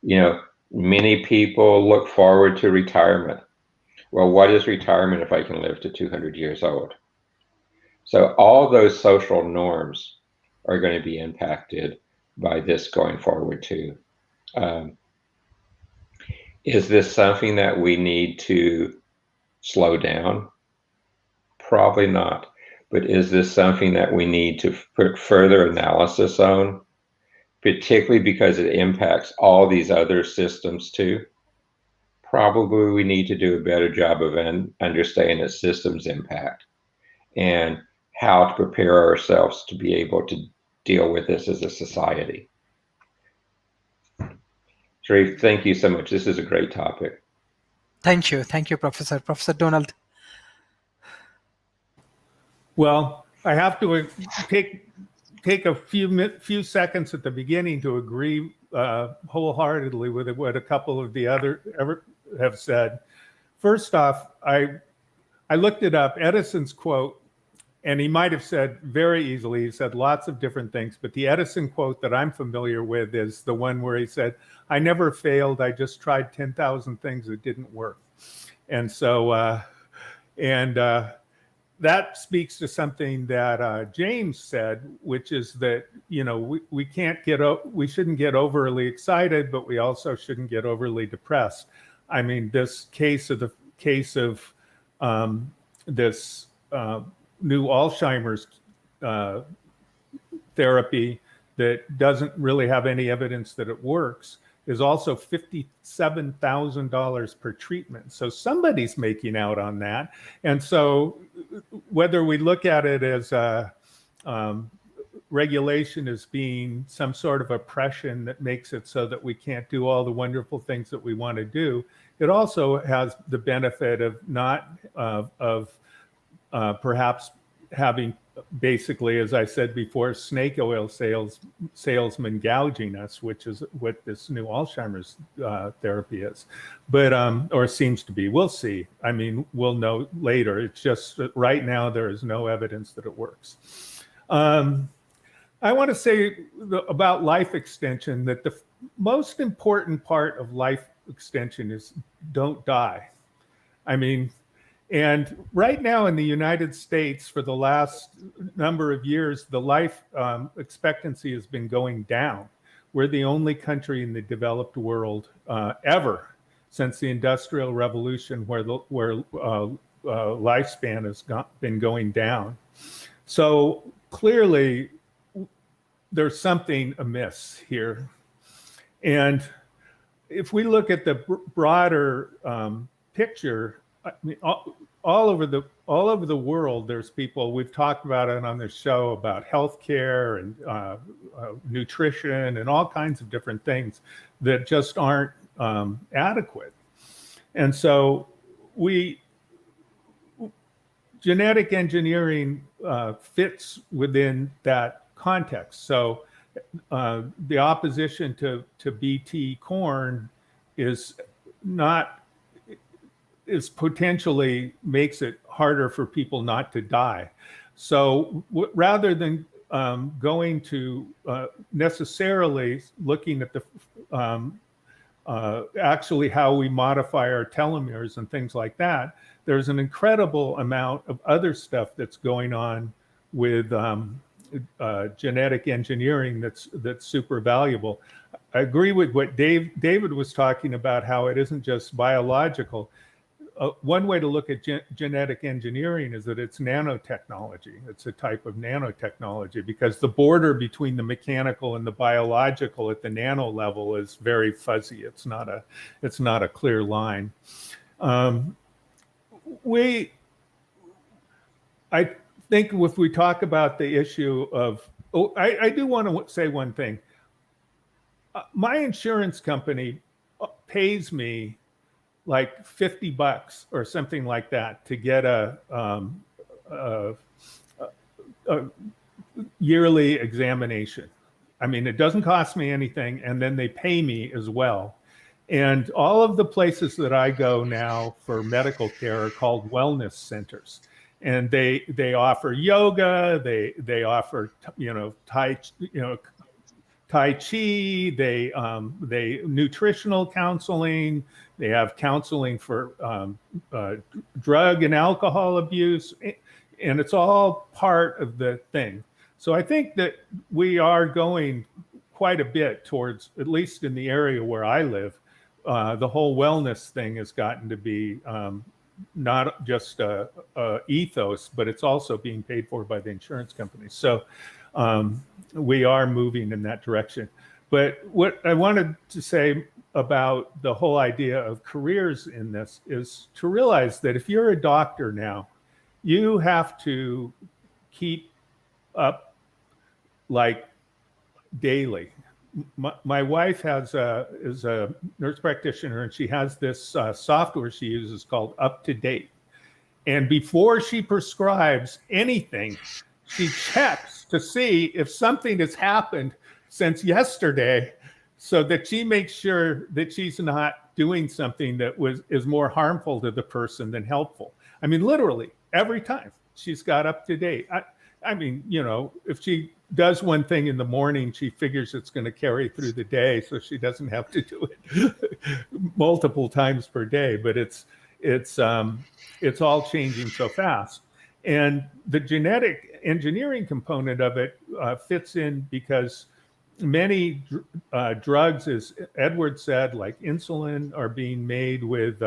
Many people look forward to retirement. Well, what is retirement if I can live to 200 years old? So all those social norms are going to be impacted by this going forward too. Is this something that we need to slow down? Probably not. But is this something that we need to put further analysis on, particularly because it impacts all these other systems too? Probably we need to do a better job of understanding the system's impact and how to prepare ourselves to be able to deal with this as a society. Sharif, thank you so much. This is a great topic. Thank you, Professor. Professor Donald. Well, I have to take a few seconds at the beginning to agree wholeheartedly with what a couple of the other have said. First off, I looked it up, Edison's quote, and he might have said very easily, he said lots of different things, but the Edison quote that I'm familiar with is the one where he said, "I never failed, I just tried 10,000 things that didn't work." And so, that speaks to something that James said, which is that we shouldn't get overly excited, but we also shouldn't get overly depressed. I mean, this case of this new Alzheimer's therapy that doesn't really have any evidence that it works is also $57,000 per treatment. So somebody's making out on that. And so whether we look at it as regulation as being some sort of oppression that makes it so that we can't do all the wonderful things that we want to do, it also has the benefit of not perhaps having basically, as I said before, snake oil salesmen gouging us, which is what this new Alzheimer's therapy is, but or seems to be. We'll see. I mean, we'll know later. It's just that right now there is no evidence that it works. I want to say about life extension that the most important part of life extension is don't die. I mean, and right now in the United States, for the last number of years, the life expectancy has been going down. We're the only country in the developed world ever since the Industrial Revolution where lifespan has been going down. So clearly, there's something amiss here. And if we look at the broader picture, I mean, all over the world, there's people, we've talked about it on this show about healthcare and nutrition and all kinds of different things that just aren't adequate. And so genetic engineering fits within that context. So the opposition to BT corn is potentially makes it harder for people not to die. So rather than going to necessarily looking at the actually how we modify our telomeres and things like that, there's an incredible amount of other stuff that's going on with genetic engineering that's super valuable. I agree with what David was talking about, how it isn't just biological. One way to look at genetic engineering is that it's nanotechnology. It's a type of nanotechnology because the border between the mechanical and the biological at the nano level is very fuzzy. It's not a clear line. I think if we talk about the issue of, I do want to say one thing. My insurance company pays me like $50 or something like that to get a yearly examination. I mean, it doesn't cost me anything, and then they pay me as well. And all of the places that I go now for medical care are called wellness centers. And they offer yoga, they offer, Tai Chi, they nutritional counseling, they have counseling for drug and alcohol abuse, and it's all part of the thing. So I think that we are going quite a bit towards, at least in the area where I live, the whole wellness thing has gotten to be not just a ethos, but it's also being paid for by the insurance companies. So we are moving in that direction. But what I wanted to say about the whole idea of careers in this is to realize that if you're a doctor now, you have to keep up like daily. My wife is a nurse practitioner, and she has this software she uses called Up to Date. And before she prescribes anything, she checks to see if something has happened since yesterday, so that she makes sure that she's not doing something that is more harmful to the person than helpful. I mean, literally every time she's got Up to Date. I mean, you know, if she does one thing in the morning, she figures it's going to carry through the day, so she doesn't have to do it multiple times per day. But it's all changing so fast. And the genetic engineering component of it fits in because many drugs, as Edward said, like insulin, are being made with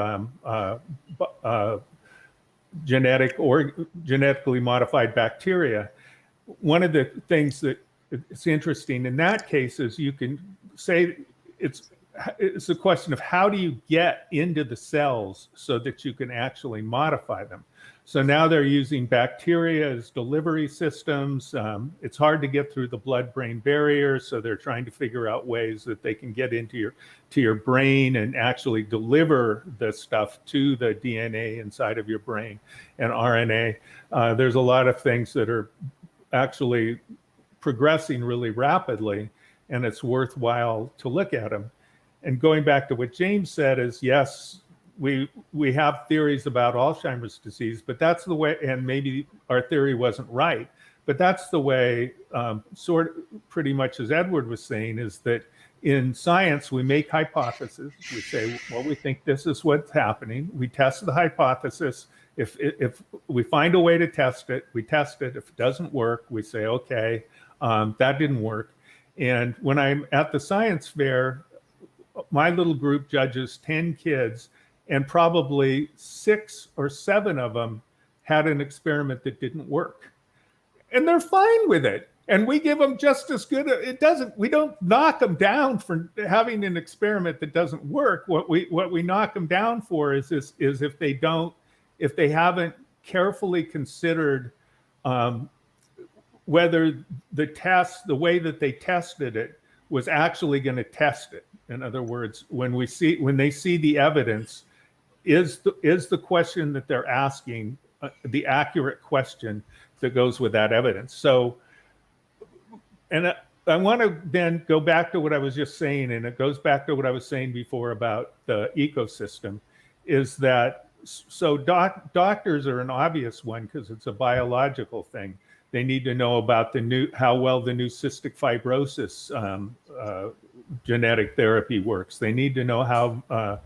genetically modified bacteria. One of the things that is interesting in that case is you can say it's a question of how do you get into the cells so that you can actually modify them. So now they're using bacteria as delivery systems. It's hard to get through the blood-brain barrier, so they're trying to figure out ways that they can get into your brain and actually deliver the stuff to the DNA inside of your brain and RNA. There's a lot of things that are actually progressing really rapidly, and it's worthwhile to look at them. And going back to what James said is, yes, we have theories about Alzheimer's disease, but that's the way, and maybe our theory wasn't right, but that's the way, sort of pretty much as Edward was saying, is that in science, we make hypotheses. We say, well, we think this is what's happening. We test the hypothesis. If we find a way to test it, we test it. If it doesn't work, we say, okay, that didn't work. And when I'm at the science fair, my little group judges 10 kids, and probably 6 or 7 of them had an experiment that didn't work. And they're fine with it. And we give them just as good. We don't knock them down for having an experiment that doesn't work. What we knock them down for is if they haven't carefully considered whether the way that they tested it was actually going to test it. In other words, when they see the evidence, is the question that they're asking the accurate question that goes with that evidence? So, and I want to then go back to what I was just saying, and it goes back to what I was saying before about the ecosystem, is that so doctors are an obvious one because it's a biological thing. They need to know about how well the new cystic fibrosis genetic therapy works. They need to know how,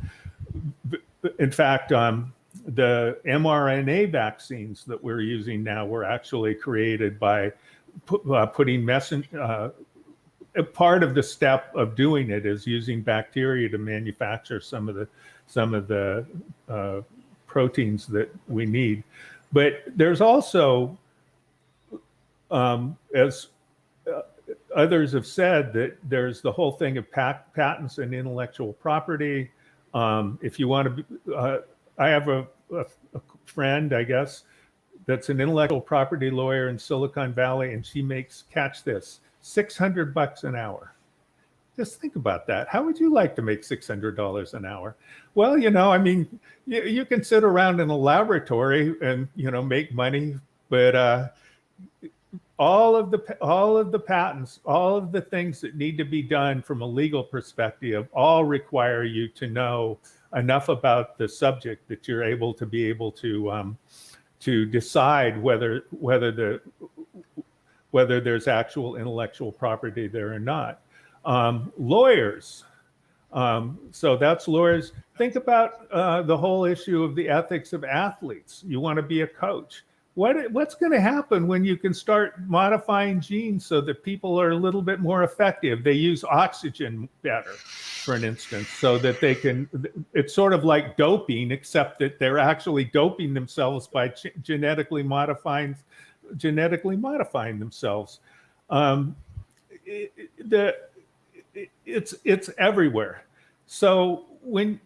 in fact, the mRNA vaccines that we're using now were actually created by putting part of the step of doing it is using bacteria to manufacture some of the proteins that we need. But there's also, as others have said, that there's the whole thing of patents and intellectual property. If you want to, I have a friend, I guess, that's an intellectual property lawyer in Silicon Valley, and she makes, catch this, $600 an hour. Just think about that. How would you like to make $600 an hour? Well, I mean, you can sit around in a laboratory and, make money, but all of the patents, all of the things that need to be done from a legal perspective, all require you to know enough about the subject that you're able to decide whether there's actual intellectual property there or not. Lawyers. So that's lawyers. Think about the whole issue of the ethics of athletes. You want to be a coach. What's going to happen when you can start modifying genes so that people are a little bit more effective? They use oxygen better, for an instance, so that they can, it's sort of like doping, except that they're actually doping themselves by genetically modifying themselves. It's everywhere. So when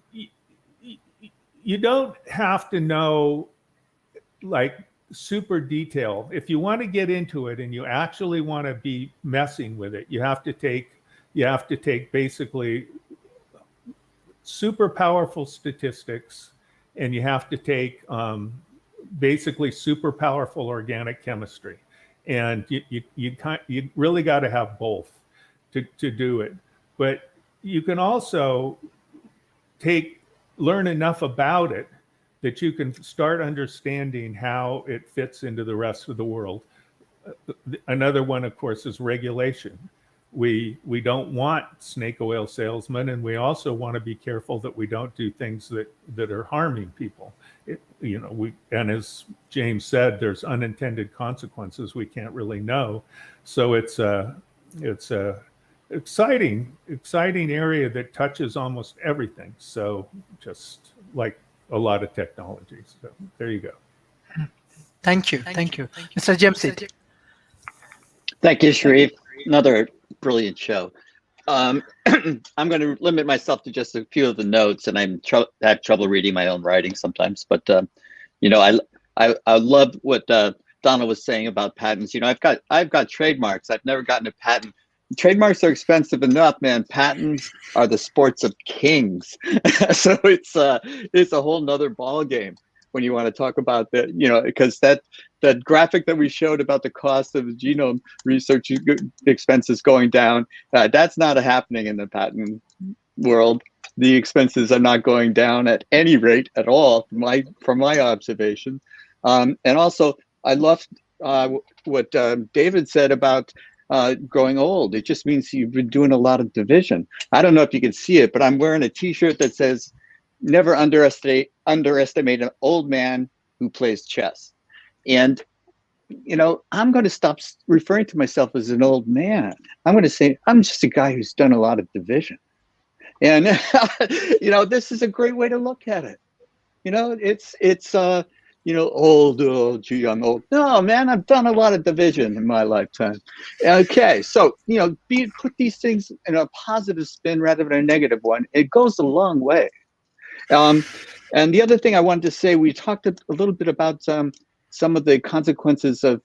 you don't have to know like super detail. If you want to get into it and you actually want to be messing with it, you have to take basically super powerful statistics, and you have to take basically super powerful organic chemistry, and you really got to have both to do it. But you can also learn enough about it that you can start understanding how it fits into the rest of the world. Another one, of course, is regulation. We don't want snake oil salesmen, and we also want to be careful that we don't do things that are harming people. And as James said, there's unintended consequences we can't really know. So it's a exciting area that touches almost everything. So just like a lot of technologies. So there you go. Thank you. Mr. James. Thank you, Sharif. Another brilliant show. I'm going to limit myself to just a few of the notes, and I have trouble reading my own writing sometimes. But I love what Donna was saying about patents. I've got trademarks. I've never gotten a patent. Trademarks are expensive enough, man. Patents are the sports of kings. So it's a whole nother ball game when you want to talk about that, because that graphic that we showed about the cost of genome research expenses going down, that's not happening in the patent world. The expenses are not going down at any rate at all, from my observation. And also, I loved what David said about growing old. It just means you've been doing a lot of division. I don't know if you can see it, but I'm wearing a T-shirt that says, "Never underestimate an old man who plays chess." And I'm going to stop referring to myself as an old man. I'm going to say I'm just a guy who's done a lot of division. And this is a great way to look at it. It's old, young, old. No, man, I've done a lot of division in my lifetime. Okay, so put these things in a positive spin rather than a negative one. It goes a long way. And the other thing I wanted to say, we talked a little bit about some of the consequences of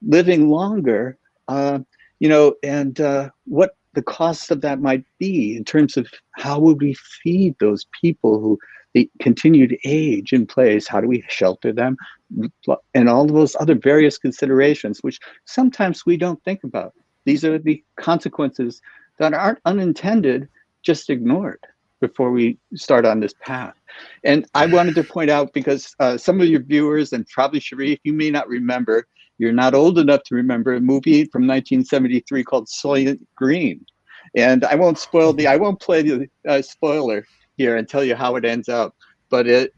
living longer, and what the cost of that might be in terms of how would we feed those people who the continued age in place? How do we shelter them? And all of those other various considerations, which sometimes we don't think about. These are the consequences that aren't unintended, just ignored before we start on this path. And I wanted to point out, because some of your viewers, and probably Sharif, you may not remember, you're not old enough to remember a movie from 1973 called Soylent Green. And I won't play the spoiler here and tell you how it ends up, but it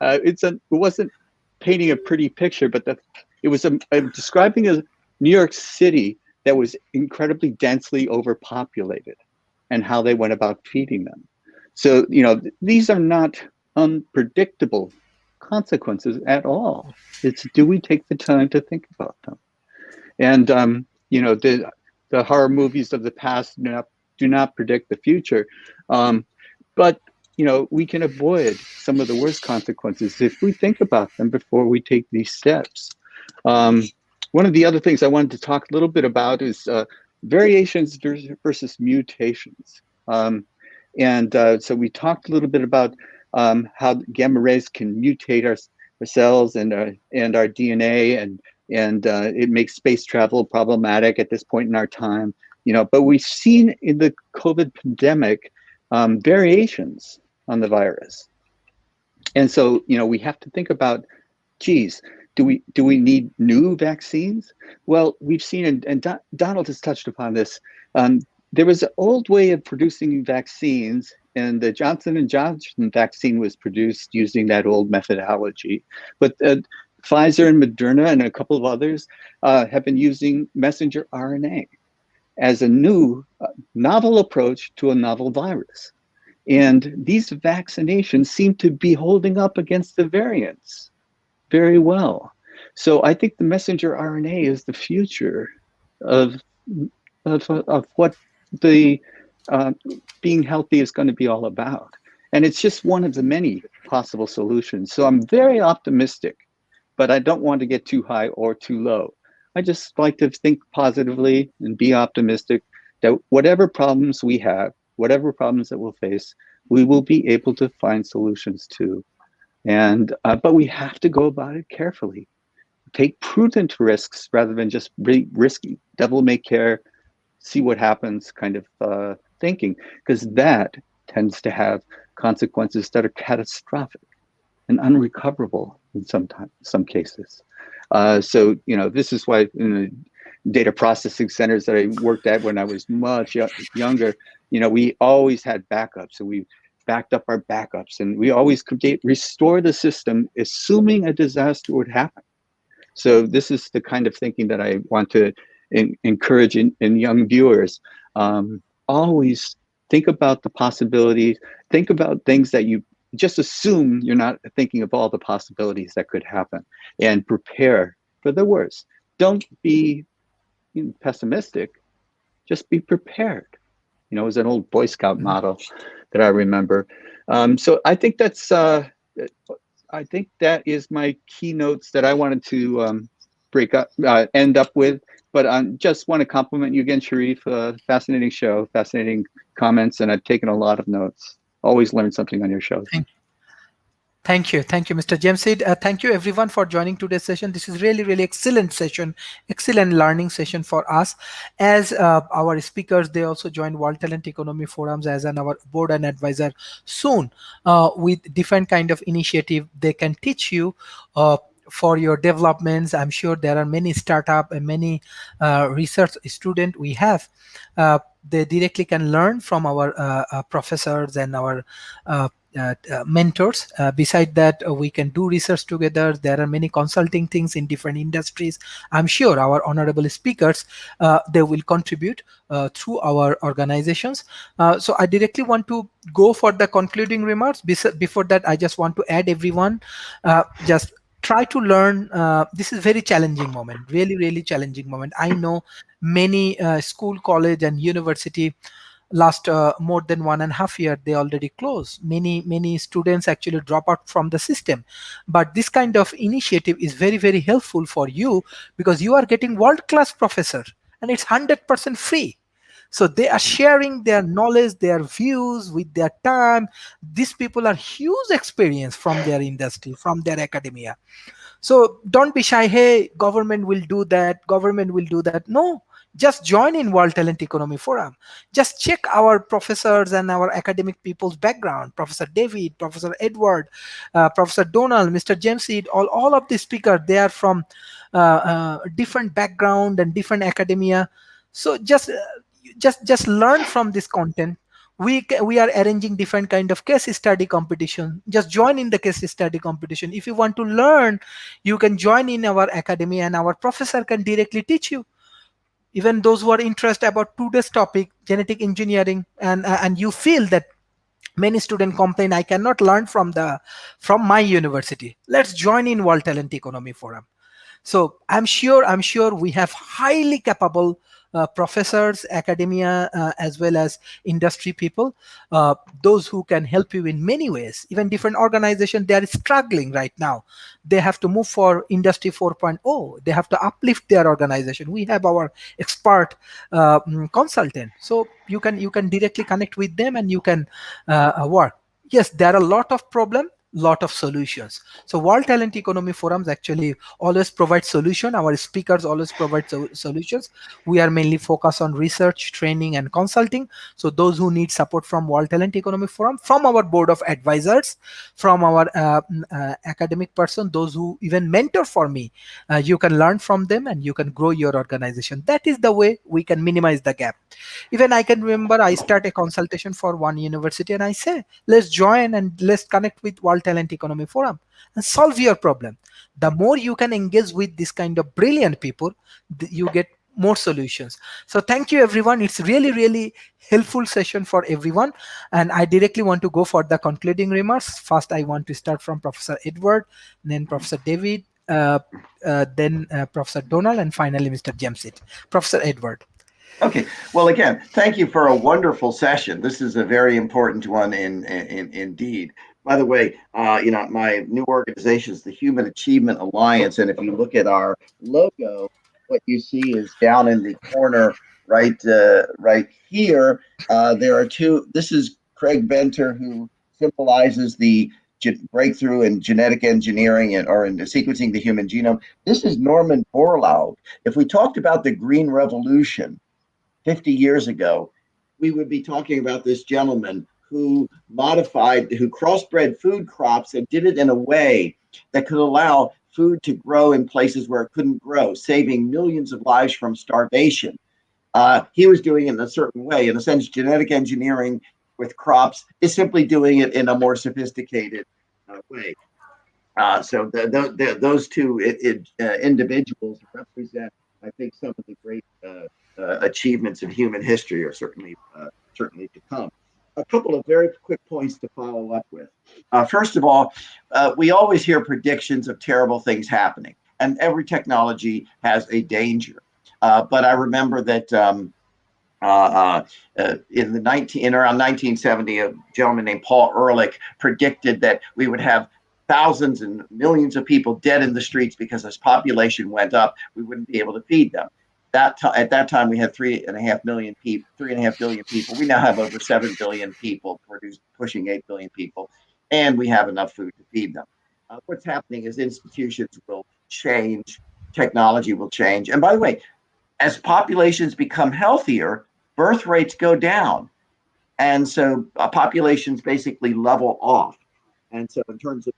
wasn't painting a pretty picture, but it was describing a New York City that was incredibly densely overpopulated and how they went about feeding them. So, these are not unpredictable consequences at all. It's, do we take the time to think about them? And, the horror movies of the past do not predict the future. But, we can avoid some of the worst consequences if we think about them before we take these steps. One of the other things I wanted to talk a little bit about is variations versus mutations. So we talked a little bit about how gamma rays can mutate our cells and our DNA, and it makes space travel problematic at this point in our time. But we've seen in the COVID pandemic variations on the virus, and so we have to think about, geez, do we need new vaccines? Well, we've seen, and Donald has touched upon this. there was an old way of producing vaccines, and the Johnson and Johnson vaccine was produced using that old methodology. But Pfizer and Moderna and a couple of others have been using messenger RNA as a new novel approach to a novel virus. And these vaccinations seem to be holding up against the variants very well. So I think the messenger RNA is the future of what the being healthy is going to be all about. And it's just one of the many possible solutions. So I'm very optimistic, but I don't want to get too high or too low. I just like to think positively and be optimistic that whatever problems we have, whatever problems that we'll face, we will be able to find solutions to. And but we have to go about it carefully. Take prudent risks rather than just risky, devil may care, see what happens kind of thinking, because that tends to have consequences that are catastrophic and unrecoverable in some cases. So, this is why in the data processing centers that I worked at when I was much younger, we always had backups. So we backed up our backups, and we always could restore the system, assuming a disaster would happen. So this is the kind of thinking that I want to encourage in young viewers. Always think about the possibilities, think about things that you just assume you're not thinking of all the possibilities that could happen, and prepare for the worst. Don't be pessimistic, just be prepared. It was an old Boy Scout motto that I remember. So I think I think that is my keynotes that I wanted to end up with. But I just want to compliment you again, Sharif. Fascinating show, fascinating comments, and I've taken a lot of notes. Always learn something on your show. Thank you, Mr. Jamsid. Thank you, everyone, for joining today's session. This is really, really excellent session, excellent learning session for us. As our speakers, they also join World Talent Economy Forums as our board and advisor soon with different kind of initiative they can teach you for your developments. I'm sure there are many startup and many research student we have. They directly can learn from our professors and our mentors. Beside that, we can do research together. There are many consulting things in different industries. I'm sure our honorable speakers, they will contribute through our organizations. So I directly want to go for the concluding remarks. Before that, I just want to add everyone, just try to learn. This is very challenging moment, really challenging moment. I know many school, college and university last more than 1.5 years they already closed. Many students actually drop out from the system, but this kind of initiative is very helpful for you, because you are getting world-class professor and it's 100% free. So they are sharing their knowledge, their views with their time. These people are huge experience from their industry, from their academia. So don't be shy. Hey, government will do that. Government will do that. No, just join in World Talent Economy Forum. Just check our professors and our academic people's background. Professor David, Professor Edward, Professor Donald, Mr. Jamesid, all of the speakers, they are from different background and different academia. So just learn from this content. We are arranging different kind of case study competition. Just join in the case study competition. If you want to learn, you can join in our academy and our professor can directly teach you. Even those who are interested about today's topic, genetic engineering, and you feel that many students complain, I cannot learn from my university. Let's join in World Talent Economy Forum. So I'm sure we have highly capable professors, academia, as well as industry people, those who can help you in many ways. Even different organizations, they are struggling right now. They have to move for Industry 4.0. They have to uplift their organization. We have our expert consultant. So you can directly connect with them and you can work. Yes, there are a lot of problems. lot of solutions. So World Talent Economy Forums actually always provide solution. Our speakers always provide solutions. We are mainly focused on research, training, and consulting. So those who need support from World Talent Economy Forum, from our board of advisors, from our academic person, those who even mentor for me, you can learn from them and you can grow your organization. That is the way we can minimize the gap. Even I can remember I start a consultation for one university and I say, let's join and let's connect with World Talent Economy Forum and solve your problem. The more you can engage with this kind of brilliant people, you get more solutions. So thank you everyone. It's really, really helpful session for everyone. And I directly want to go for the concluding remarks. First, I want to start from Professor Edward, then Professor David, then Professor Donald, and finally Mr. Jamsit. Professor Edward. Okay. Well, again, thank you for a wonderful session. This is a very important one indeed. By the way, my new organization is the Human Achievement Alliance, and if you look at our logo, what you see is down in the corner, right here. There are two. This is Craig Venter, who symbolizes the breakthrough in genetic engineering or in sequencing the human genome. This is Norman Borlaug. If we talked about the Green Revolution 50 years ago, we would be talking about this gentleman who crossbred food crops and did it in a way that could allow food to grow in places where it couldn't grow, saving millions of lives from starvation. He was doing it in a certain way. In a sense, genetic engineering with crops is simply doing it in a more sophisticated way. So those two individuals represent, I think, some of the great achievements of human history are certainly to come. A couple of very quick points to follow up with. First of all, we always hear predictions of terrible things happening, and every technology has a danger. But I remember that in around 1970, a gentleman named Paul Ehrlich predicted that we would have thousands and millions of people dead in the streets because as population went up, we wouldn't be able to feed them. At that time, we had 3.5 billion people. We now have over 7 billion people, pushing 8 billion people, and we have enough food to feed them. What's happening is institutions will change, technology will change. And by the way, as populations become healthier, birth rates go down. And so populations basically level off. And so in terms of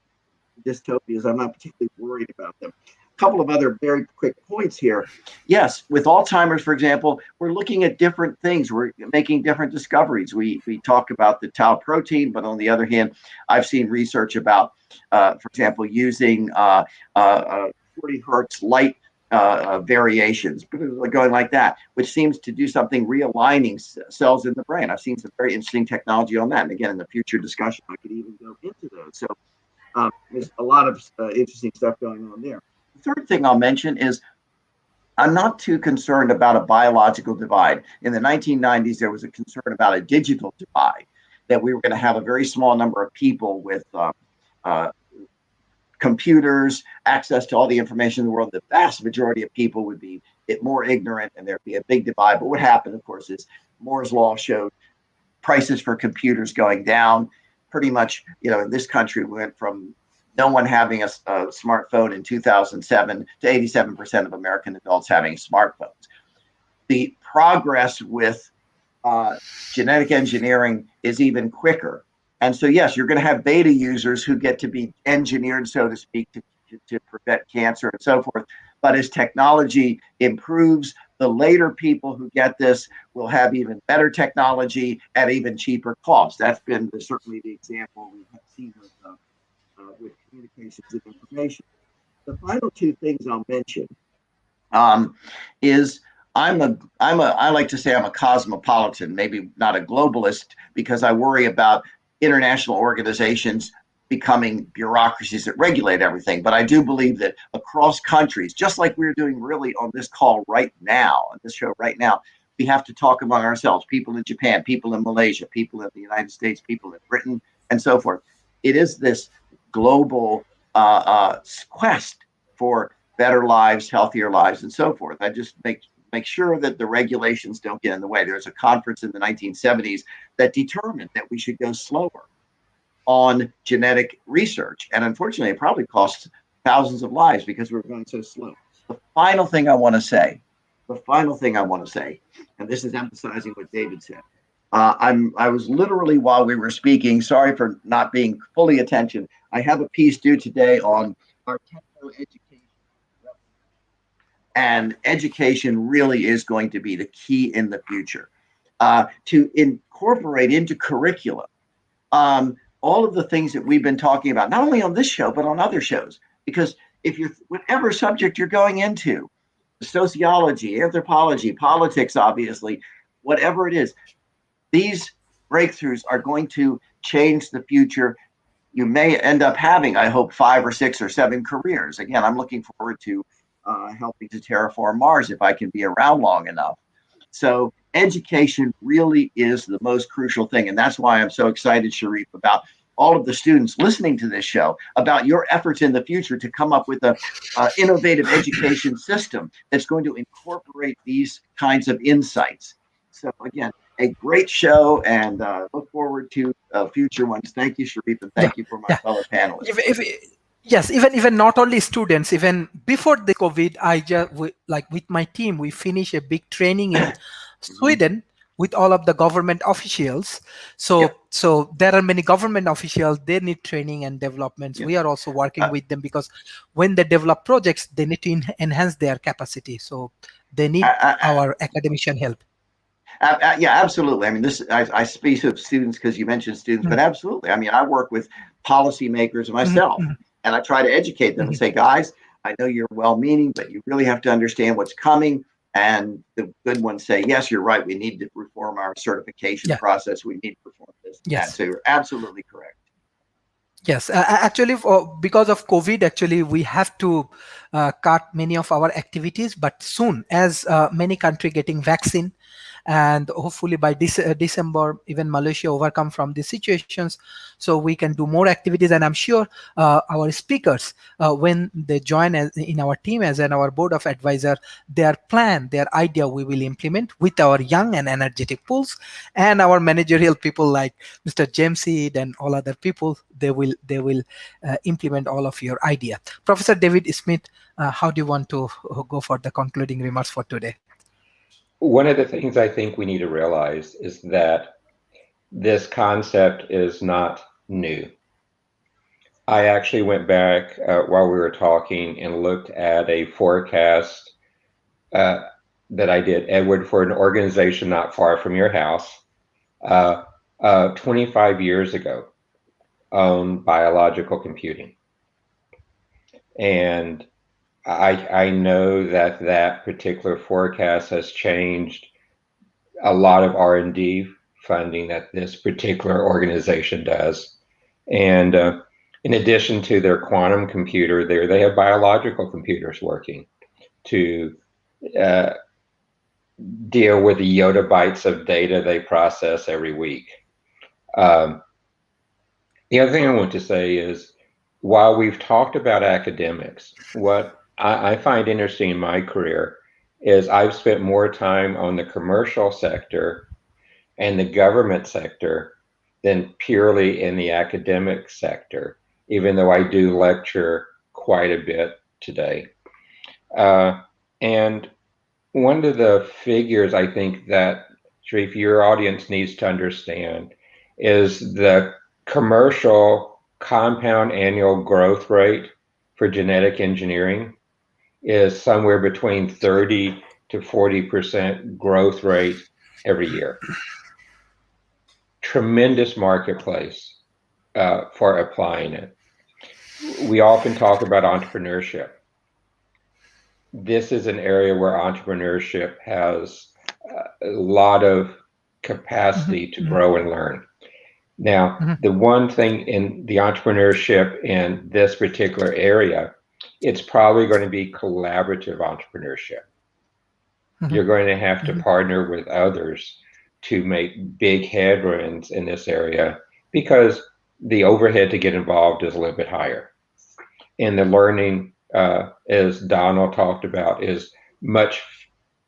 dystopias, I'm not particularly worried about them. A couple of other very quick points here. Yes, with Alzheimer's, for example, we're looking at different things. We're making different discoveries. We talk about the tau protein, but on the other hand, I've seen research about, for example, using 40 hertz light variations, going like that, which seems to do something realigning cells in the brain. I've seen some very interesting technology on that. And again, in the future discussion, I could even go into those. So there's a lot of interesting stuff going on there. The third thing I'll mention is I'm not too concerned about a biological divide. In the 1990s, there was a concern about a digital divide, that we were going to have a very small number of people with computers, access to all the information in the world. The vast majority of people would be more ignorant and there'd be a big divide. But what happened, of course, is Moore's law showed prices for computers going down. Pretty much, in this country, we went from no one having a smartphone in 2007 to 87% of American adults having smartphones. The progress with genetic engineering is even quicker. And so, yes, you're going to have beta users who get to be engineered, so to speak, to prevent cancer and so forth. But as technology improves, the later people who get this will have even better technology at even cheaper costs. That's been certainly the example we have seen with communications and information. The final two things I'll mention is I like to say I'm a cosmopolitan, maybe not a globalist, because I worry about international organizations becoming bureaucracies that regulate everything. But I do believe that across countries, just like we're doing really on this call right now, on this show right now, we have to talk among ourselves, people in Japan, people in Malaysia, people in the United States, people in Britain, and so forth. It is this global quest for better lives, healthier lives, and so forth. I just make sure that the regulations don't get in the way. There's a conference in the 1970s that determined that we should go slower on genetic research. And unfortunately, it probably costs thousands of lives because we're going so slow. The final thing I want to say, and this is emphasizing what David said. I was literally, while we were speaking, sorry for not being fully attention. I have a piece due today on our techno education. And education really is going to be the key in the future. To incorporate into curricula all of the things that we've been talking about, not only on this show, but on other shows. Because if you're, whatever subject you're going into, sociology, anthropology, politics, obviously, whatever it is, these breakthroughs are going to change the future. You may end up having, I hope, 5 or 6 or 7 careers. Again, I'm looking forward to helping to terraform Mars if I can be around long enough. So education really is the most crucial thing. And that's why I'm so excited, Sharif, about all of the students listening to this show, about your efforts in the future to come up with an innovative education system that's going to incorporate these kinds of insights. So again, a great show, and look forward to future ones. Thank you, Sharif, and thank you for my fellow panelists. Yes, even not only students, even before the COVID, like with my team, we finished a big training in Sweden with all of the government officials. So there are many government officials, they need training and developments. We are also working with them because when they develop projects, they need to enhance their capacity. So they need our academician help. Yeah, absolutely. I mean, I speak of students because you mentioned students, but absolutely. I mean, I work with policymakers myself, and I try to educate them and say, guys, I know you're well-meaning, but you really have to understand what's coming. And the good ones say, yes, you're right. We need to reform our certification process. We need to reform this. Yes. So you're absolutely correct. Yes, actually, because of COVID, actually, we have to cut many of our activities. But soon, as many countries getting vaccine, and hopefully by December, even Malaysia overcome from these situations, so we can do more activities. And I'm sure our speakers, when they join in our team as in our board of advisor, their plan, their idea, we will implement with our young and energetic pools and our managerial people like Mr. James Seed and all other people. They will implement all of your idea. Professor David Smith, how do you want to go for the concluding remarks for today? One of the things I think we need to realize is that this concept is not new. I actually went back while we were talking and looked at a forecast that I did, Edward, for an organization not far from your house 25 years ago on biological computing. And I know that that particular forecast has changed a lot of R&D funding that this particular organization does. And in addition to their quantum computer there, they have biological computers working to deal with the yottabytes of data they process every week. The other thing I want to say is, while we've talked about academics, what I find interesting in my career is I've spent more time on the commercial sector and the government sector than purely in the academic sector, even though I do lecture quite a bit today. And one of the figures I think that, Sharif, your audience needs to understand is the commercial compound annual growth rate for genetic engineering is somewhere between 30 to 40% growth rate every year. Tremendous marketplace for applying it. We often talk about entrepreneurship. This is an area where entrepreneurship has a lot of capacity to grow and learn. Now, the one thing in the entrepreneurship in this particular area, it's probably going to be collaborative entrepreneurship. You're going to have to partner with others to make big headwinds in this area because the overhead to get involved is a little bit higher. And the learning, as Donald talked about, is much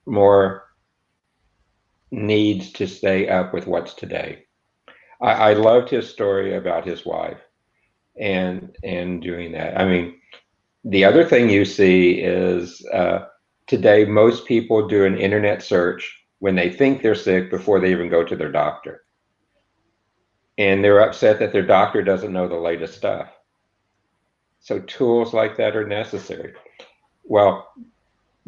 more needs to stay up with what's today. I loved his story about his wife and doing that. I mean, the other thing you see is today most people do an internet search when they think they're sick before they even go to their doctor. And they're upset that their doctor doesn't know the latest stuff. So tools like that are necessary. Well,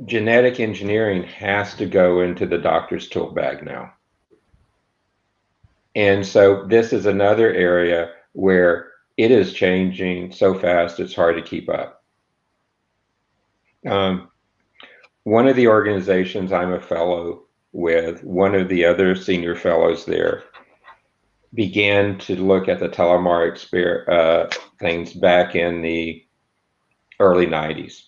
genetic engineering has to go into the doctor's tool bag now. And so this is another area where it is changing so fast, it's hard to keep up. One of the organizations I'm a fellow with, one of the other senior fellows there, began to look at the telomere things back in the early 90s.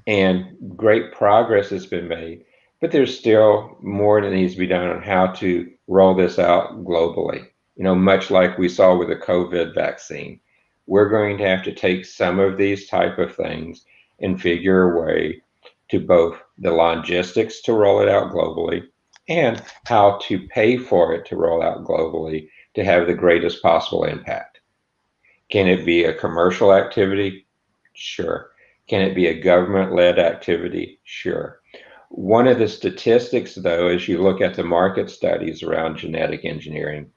And great progress has been made, but there's still more that needs to be done on how to roll this out globally. You know, much like we saw with the COVID vaccine, we're going to have to take some of these type of things and figure a way to both the logistics to roll it out globally and how to pay for it to roll out globally to have the greatest possible impact. Can it be a commercial activity? Sure. Can it be a government-led activity? Sure. One of the statistics, though, as you look at the market studies around genetic engineering,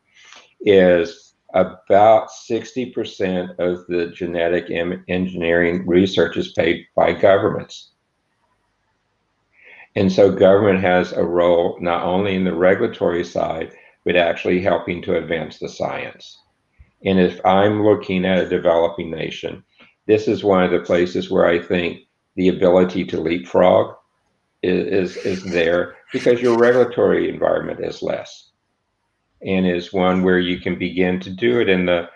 is about 60% of the genetic engineering research is paid by governments. And so government has a role not only in the regulatory side, but actually helping to advance the science. And if I'm looking at a developing nation, this is one of the places where I think the ability to leapfrog is there, because your regulatory environment is less, and is one where you can begin to do it. And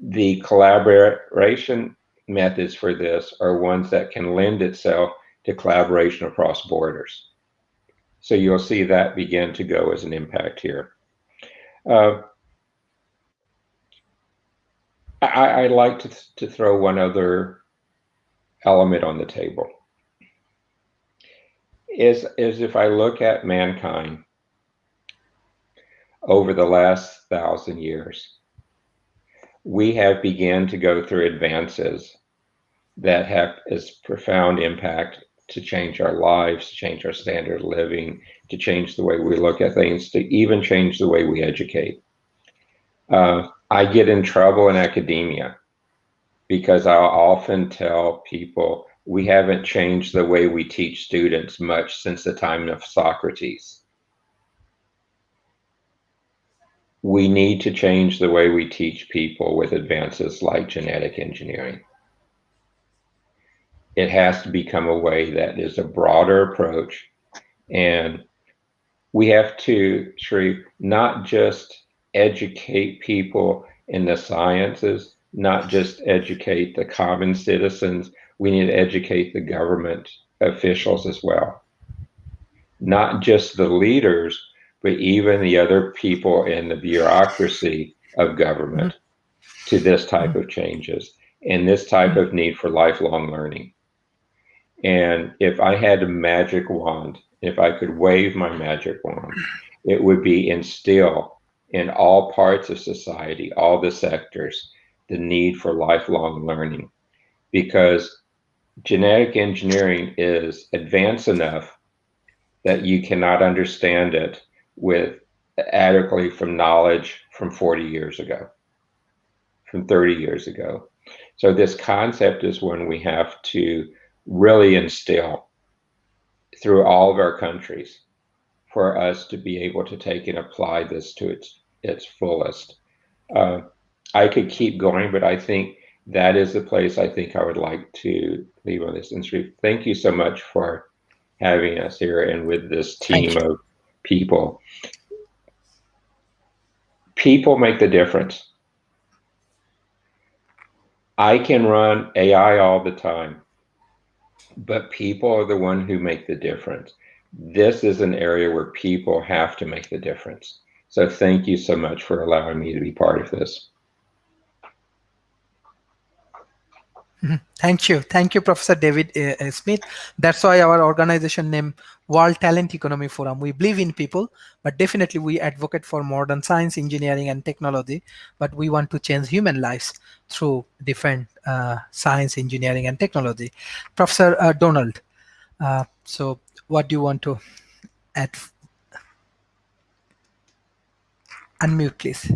the collaboration methods for this are ones that can lend itself to collaboration across borders. So you'll see that begin to go as an impact here. I'd like to throw one other element on the table. Is if I look at mankind over the last 1,000 years, we have begun to go through advances that have as profound impact to change our lives, to change our standard of living, to change the way we look at things, to even change the way we educate. I get in trouble in academia because I'll often tell people we haven't changed the way we teach students much since the time of Socrates. We need to change the way we teach people with advances like genetic engineering. It has to become a way that is a broader approach, and we have to, Sharif, not just educate people in the sciences, not just educate the common citizens, we need to educate the government officials as well. Not just the leaders, but even the other people in the bureaucracy of government to this type of changes and this type of need for lifelong learning. And if I had a magic wand, if I could wave my magic wand, it would be instill in all parts of society, all the sectors, the need for lifelong learning, because genetic engineering is advanced enough that you cannot understand it with adequately from knowledge from 40 years ago, from 30 years ago. So this concept is one we have to really instill through all of our countries for us to be able to take and apply this to its fullest. I could keep going, but I think that is the place I think I would like to leave on this. And Sharif, thank you so much for having us here and with this team of people. People make the difference. I can run AI all the time, but people are the one who make the difference. This is an area where people have to make the difference. So thank you so much for allowing me to be part of this. Thank you, Professor David Smith. That's why our organization name World Talent Economy Forum. We believe in people, but definitely we advocate for modern science, engineering, and technology. But we want to change human lives through different science, engineering, and technology. Professor Donald, so what do you want to add? Unmute, please.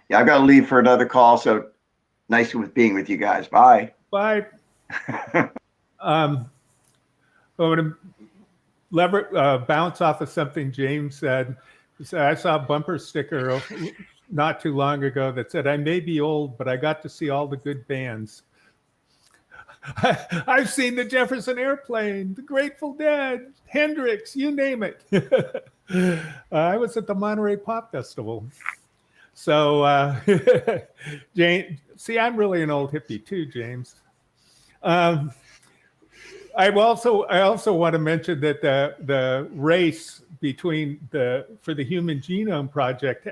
Yeah, I've got to leave for another call. So nice with being with you guys. Bye. Bye. I'm going to bounce off of something James said. He said, I saw a bumper sticker not too long ago that said, I may be old, but I got to see all the good bands. I've seen the Jefferson Airplane, the Grateful Dead, Hendrix, you name it. I was at the Monterey Pop Festival. So, James, see, I'm really an old hippie too, James. I also want to mention that the race between for the Human Genome Project,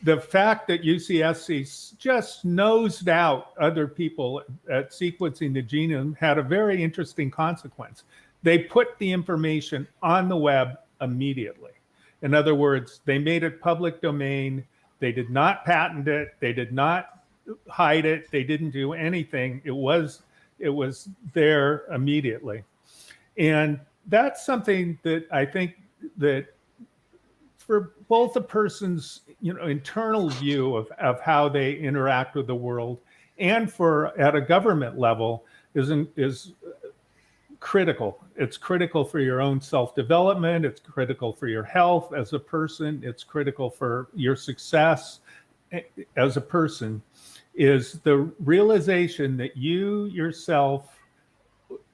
the fact that UCSC just nosed out other people at sequencing the genome had a very interesting consequence. They put the information on the web immediately. In other words, they made it public domain. They did not patent it. They did not hide it. They didn't do anything. It was there immediately. And that's something that I think that for both a person's internal view of how they interact with the world and at a government level is critical. It's critical for your own self-development. It's critical for your health as a person. It's critical for your success as a person, is the realization that you yourself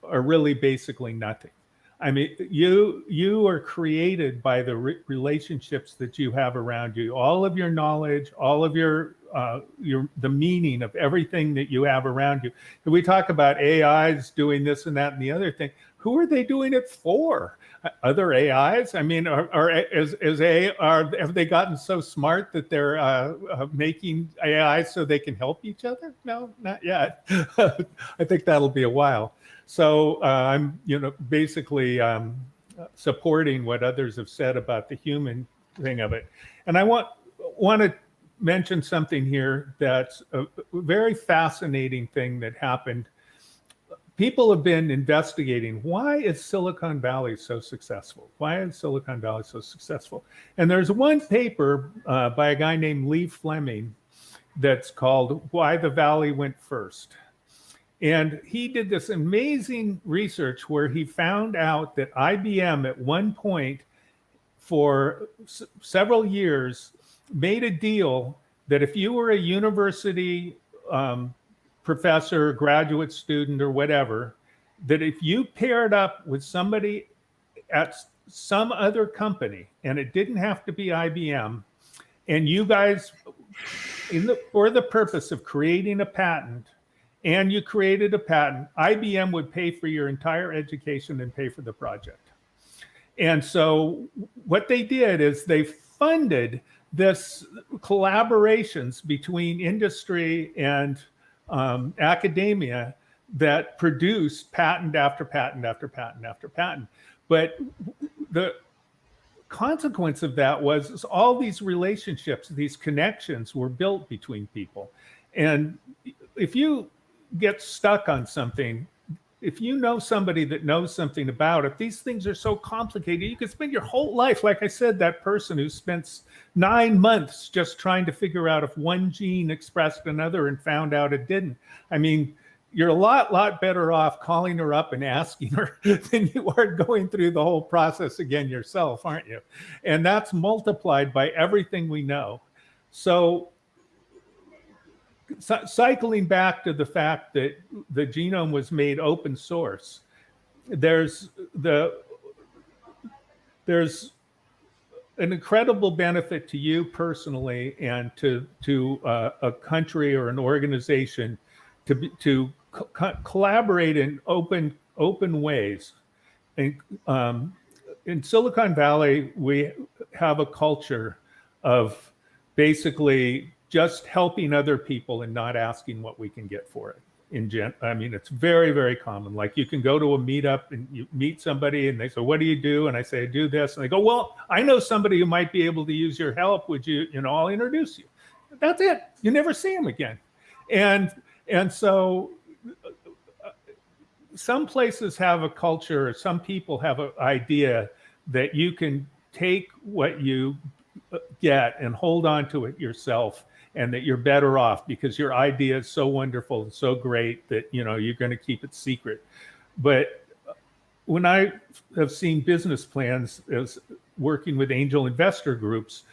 are really basically nothing. I mean, you are created by the relationships that you have around you. All of your knowledge, all of the meaning of everything that you have around you. And we talk about AIs doing this and that and the other thing. Who are they doing it for? Other AIs? I mean, have they gotten so smart that they're making AI so they can help each other? No, not yet. I think that'll be a while. So I'm, basically supporting what others have said about the human thing of it. And I want to mention something here that's a very fascinating thing that happened. People have been investigating, why is Silicon Valley so successful? Why is Silicon Valley so successful? And there's one paper by a guy named Lee Fleming that's called Why the Valley Went First. And he did this amazing research where he found out that IBM at one point for several years made a deal that if you were a university professor, graduate student, or whatever, that if you paired up with somebody at some other company, and it didn't have to be IBM, and you guys, for the purpose of creating a patent, and you created a patent, IBM would pay for your entire education and pay for the project. And so what they did is they funded this collaborations between industry and academia that produced patent after patent after patent after patent. But the consequence of that was all these relationships, these connections were built between people. And if you get stuck on something, if you know somebody that knows something about it, these things are so complicated. You could spend your whole life, like I said, that person who spent 9 months just trying to figure out if one gene expressed another and found out it didn't. I mean, you're a lot better off calling her up and asking her than you are going through the whole process again yourself, aren't you? And that's multiplied by everything we know. So cycling back to the fact that the genome was made open source, there's an incredible benefit to you personally and to a country or an organization to collaborate in open ways. And in Silicon Valley, we have a culture of basically just helping other people and not asking what we can get for it. I mean, it's very, very common. Like you can go to a meetup and you meet somebody and they say, what do you do? And I say, I do this. And they go, well, I know somebody who might be able to use your help. Would you, I'll introduce you. That's it. You never see them again. And so some places have a culture, some people have an idea that you can take what you get and hold on to it yourself, and that you're better off because your idea is so wonderful and so great that you're going to keep it secret. But when I have seen business plans as working with angel investor groups,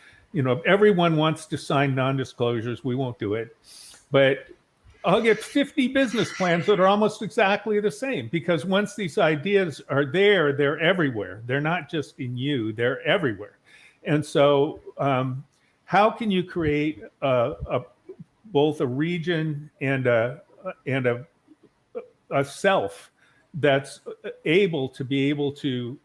everyone wants to sign non-disclosures. We won't do it. But I'll get 50 business plans that are almost exactly the same, because once these ideas are there, they're everywhere. They're not just in you, they're everywhere. And so how can you create both a region and a self that's able to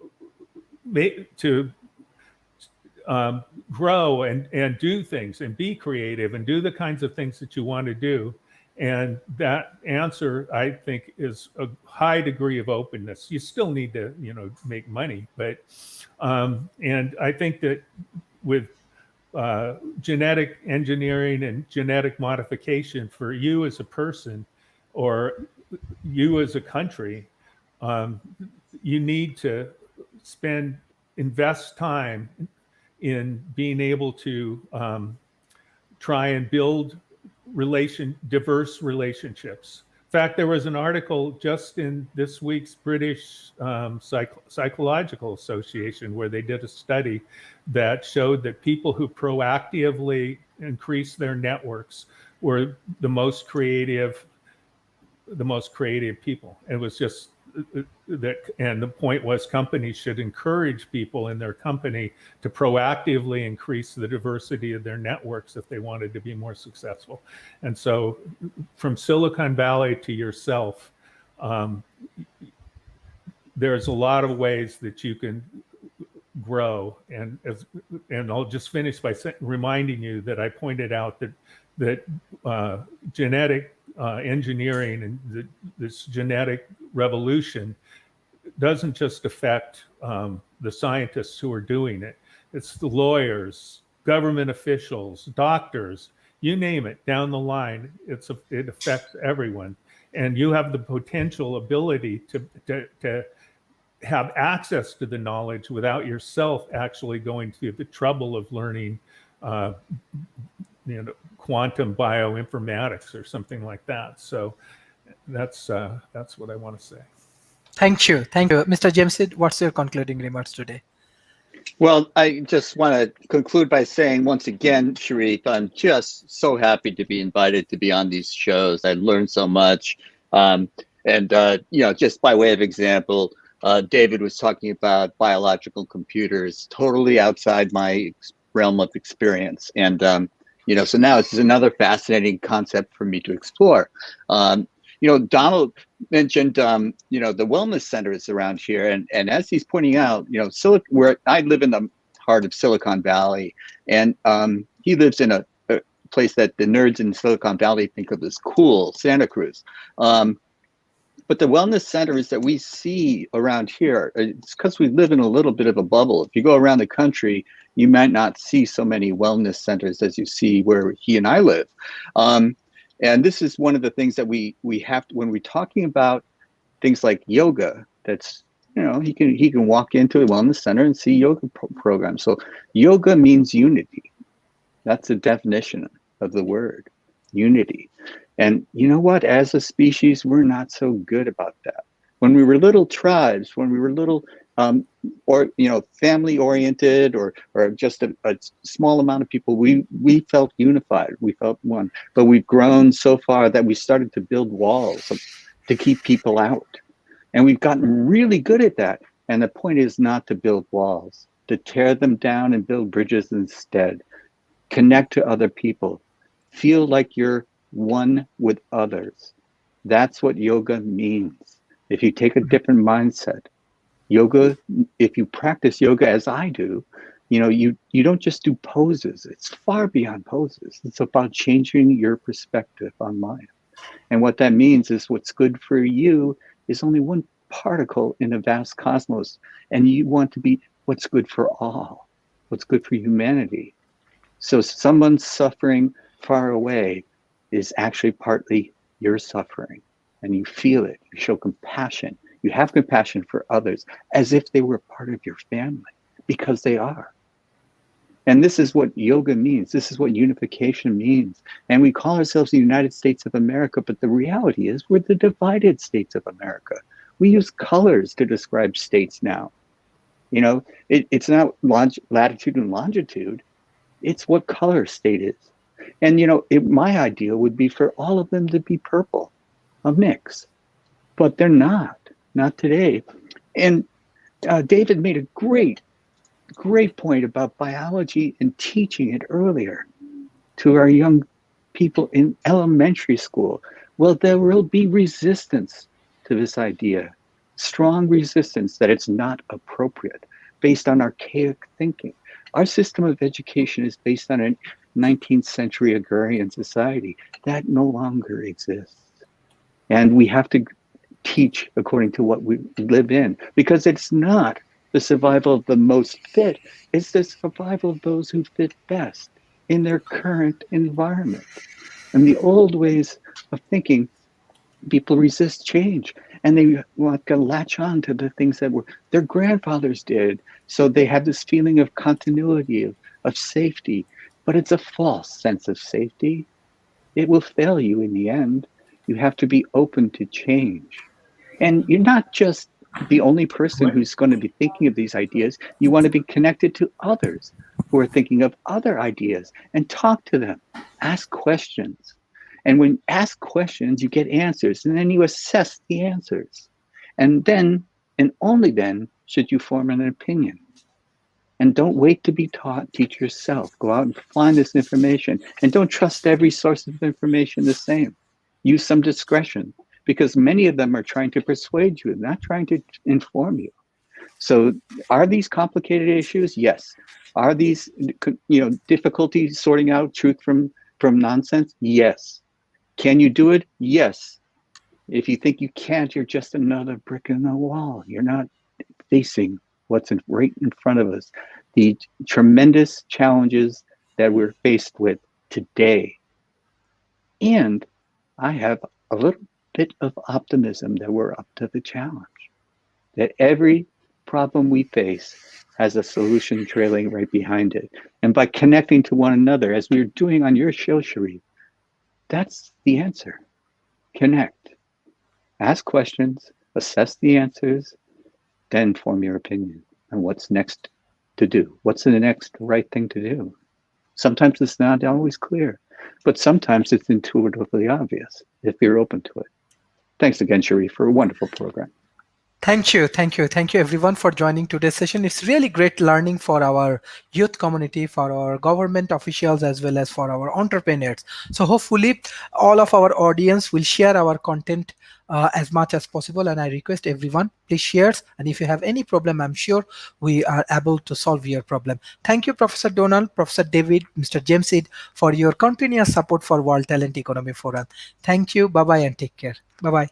grow and do things and be creative and do the kinds of things that you want to do? And that answer, I think, is a high degree of openness. You still need to, make money, but and I think that with genetic engineering and genetic modification for you as a person or you as a country, you need to invest time in being able to try and build diverse relationships. In fact, there was an article just in this week's British Psychological Association where they did a study that showed that people who proactively increase their networks were the most creative people. It was just that, and the point was companies should encourage people in their company to proactively increase the diversity of their networks if they wanted to be more successful. And so from Silicon Valley to yourself, there's a lot of ways that you can grow. And I'll just finish by reminding you that I pointed out that genetic engineering and this genetic revolution doesn't just affect the scientists who are doing it. It's the lawyers, government officials, doctors, you name it, down the line. It affects everyone. And you have the potential ability to have access to the knowledge without yourself actually going through the trouble of learning quantum bioinformatics or something like that. So that's what I want to say. Thank you. Mr. Jamesid, what's your concluding remarks today? Well, I just want to conclude by saying once again, Sharif, I'm just so happy to be invited to be on these shows. I learned so much. Just by way of example, David was talking about biological computers, totally outside my realm of experience. And, so now it's another fascinating concept for me to explore. Donald mentioned, the wellness centers around here. And as he's pointing out, where I live in the heart of Silicon Valley, and he lives in a place that the nerds in Silicon Valley think of as cool, Santa Cruz. But the wellness centers that we see around here, it's because we live in a little bit of a bubble. If you go around the country, you might not see so many wellness centers as you see where he and I live. And this is one of the things that we have to, when we're talking about things like yoga, that's, he can walk into a wellness center and see yoga programs. So yoga means unity. That's the definition of the word, unity. And you know what? As a species, we're not so good about that. When we were little tribes, when we were little, family oriented, or just a small amount of people, we felt unified. We felt one. But we've grown so far that we started to build walls to keep people out, and we've gotten really good at that. And the point is not to build walls, to tear them down and build bridges instead. Connect to other people. Feel like you're one with others. That's what yoga means. If you take a different mindset, yoga, if you practice yoga as I do, you don't just do poses. It's far beyond poses. It's about changing your perspective on life. And what that means is what's good for you is only one particle in a vast cosmos. And you want to be what's good for all, what's good for humanity. So someone suffering far away is actually partly your suffering. And you feel it, you show compassion. You have compassion for others as if they were part of your family, because they are. And this is what yoga means. This is what unification means. And we call ourselves the United States of America, but the reality is we're the divided states of America. We use colors to describe states now. You know, it's not latitude and longitude. It's what color state is. And, you know, my ideal would be for all of them to be purple, a mix. But they're not today. And David made a great point about biology and teaching it earlier to our young people in elementary school. Well, there will be resistance to this idea, strong resistance that it's not appropriate based on archaic thinking. Our system of education is based on a 19th century agrarian society that no longer exists. And we have to teach according to what we live in, because it's not the survival of the most fit, it's the survival of those who fit best in their current environment. And the old ways of thinking, people resist change and they want to latch on to the things that their grandfathers did. So they have this feeling of continuity, of safety, but it's a false sense of safety. It will fail you in the end. You have to be open to change. And you're not just the only person who's going to be thinking of these ideas. You want to be connected to others who are thinking of other ideas and talk to them, ask questions. And when you ask questions, you get answers, and then you assess the answers. And then, and only then, should you form an opinion. And don't wait to be taught, teach yourself. Go out and find this information. And don't trust every source of information the same. Use some discretion, because many of them are trying to persuade you, not trying to inform you. So are these complicated issues? Yes. Are these, difficulties sorting out truth from nonsense? Yes. Can you do it? Yes. If you think you can't, you're just another brick in the wall. You're not facing what's right in front of us. The tremendous challenges that we're faced with today. And I have a little bit of optimism that we're up to the challenge, that every problem we face has a solution trailing right behind it. And by connecting to one another, as we were doing on your show, Sharif, that's the answer. Connect. Ask questions, assess the answers, then form your opinion on what's next to do. What's the next right thing to do? Sometimes it's not always clear, but sometimes it's intuitively obvious if you're open to it. Thanks again, Sharif, for a wonderful program. Thank you everyone for joining today's session. It's really great learning for our youth community, for our government officials, as well as for our entrepreneurs. So hopefully all of our audience will share our content as much as possible, and I request everyone, please share, and if you have any problem, I'm sure we are able to solve your problem. Thank you, Professor Donald, Professor David, Mr. James Sid, for your continuous support for World Talent Economy Forum. Thank you, bye-bye, and take care. Bye-bye.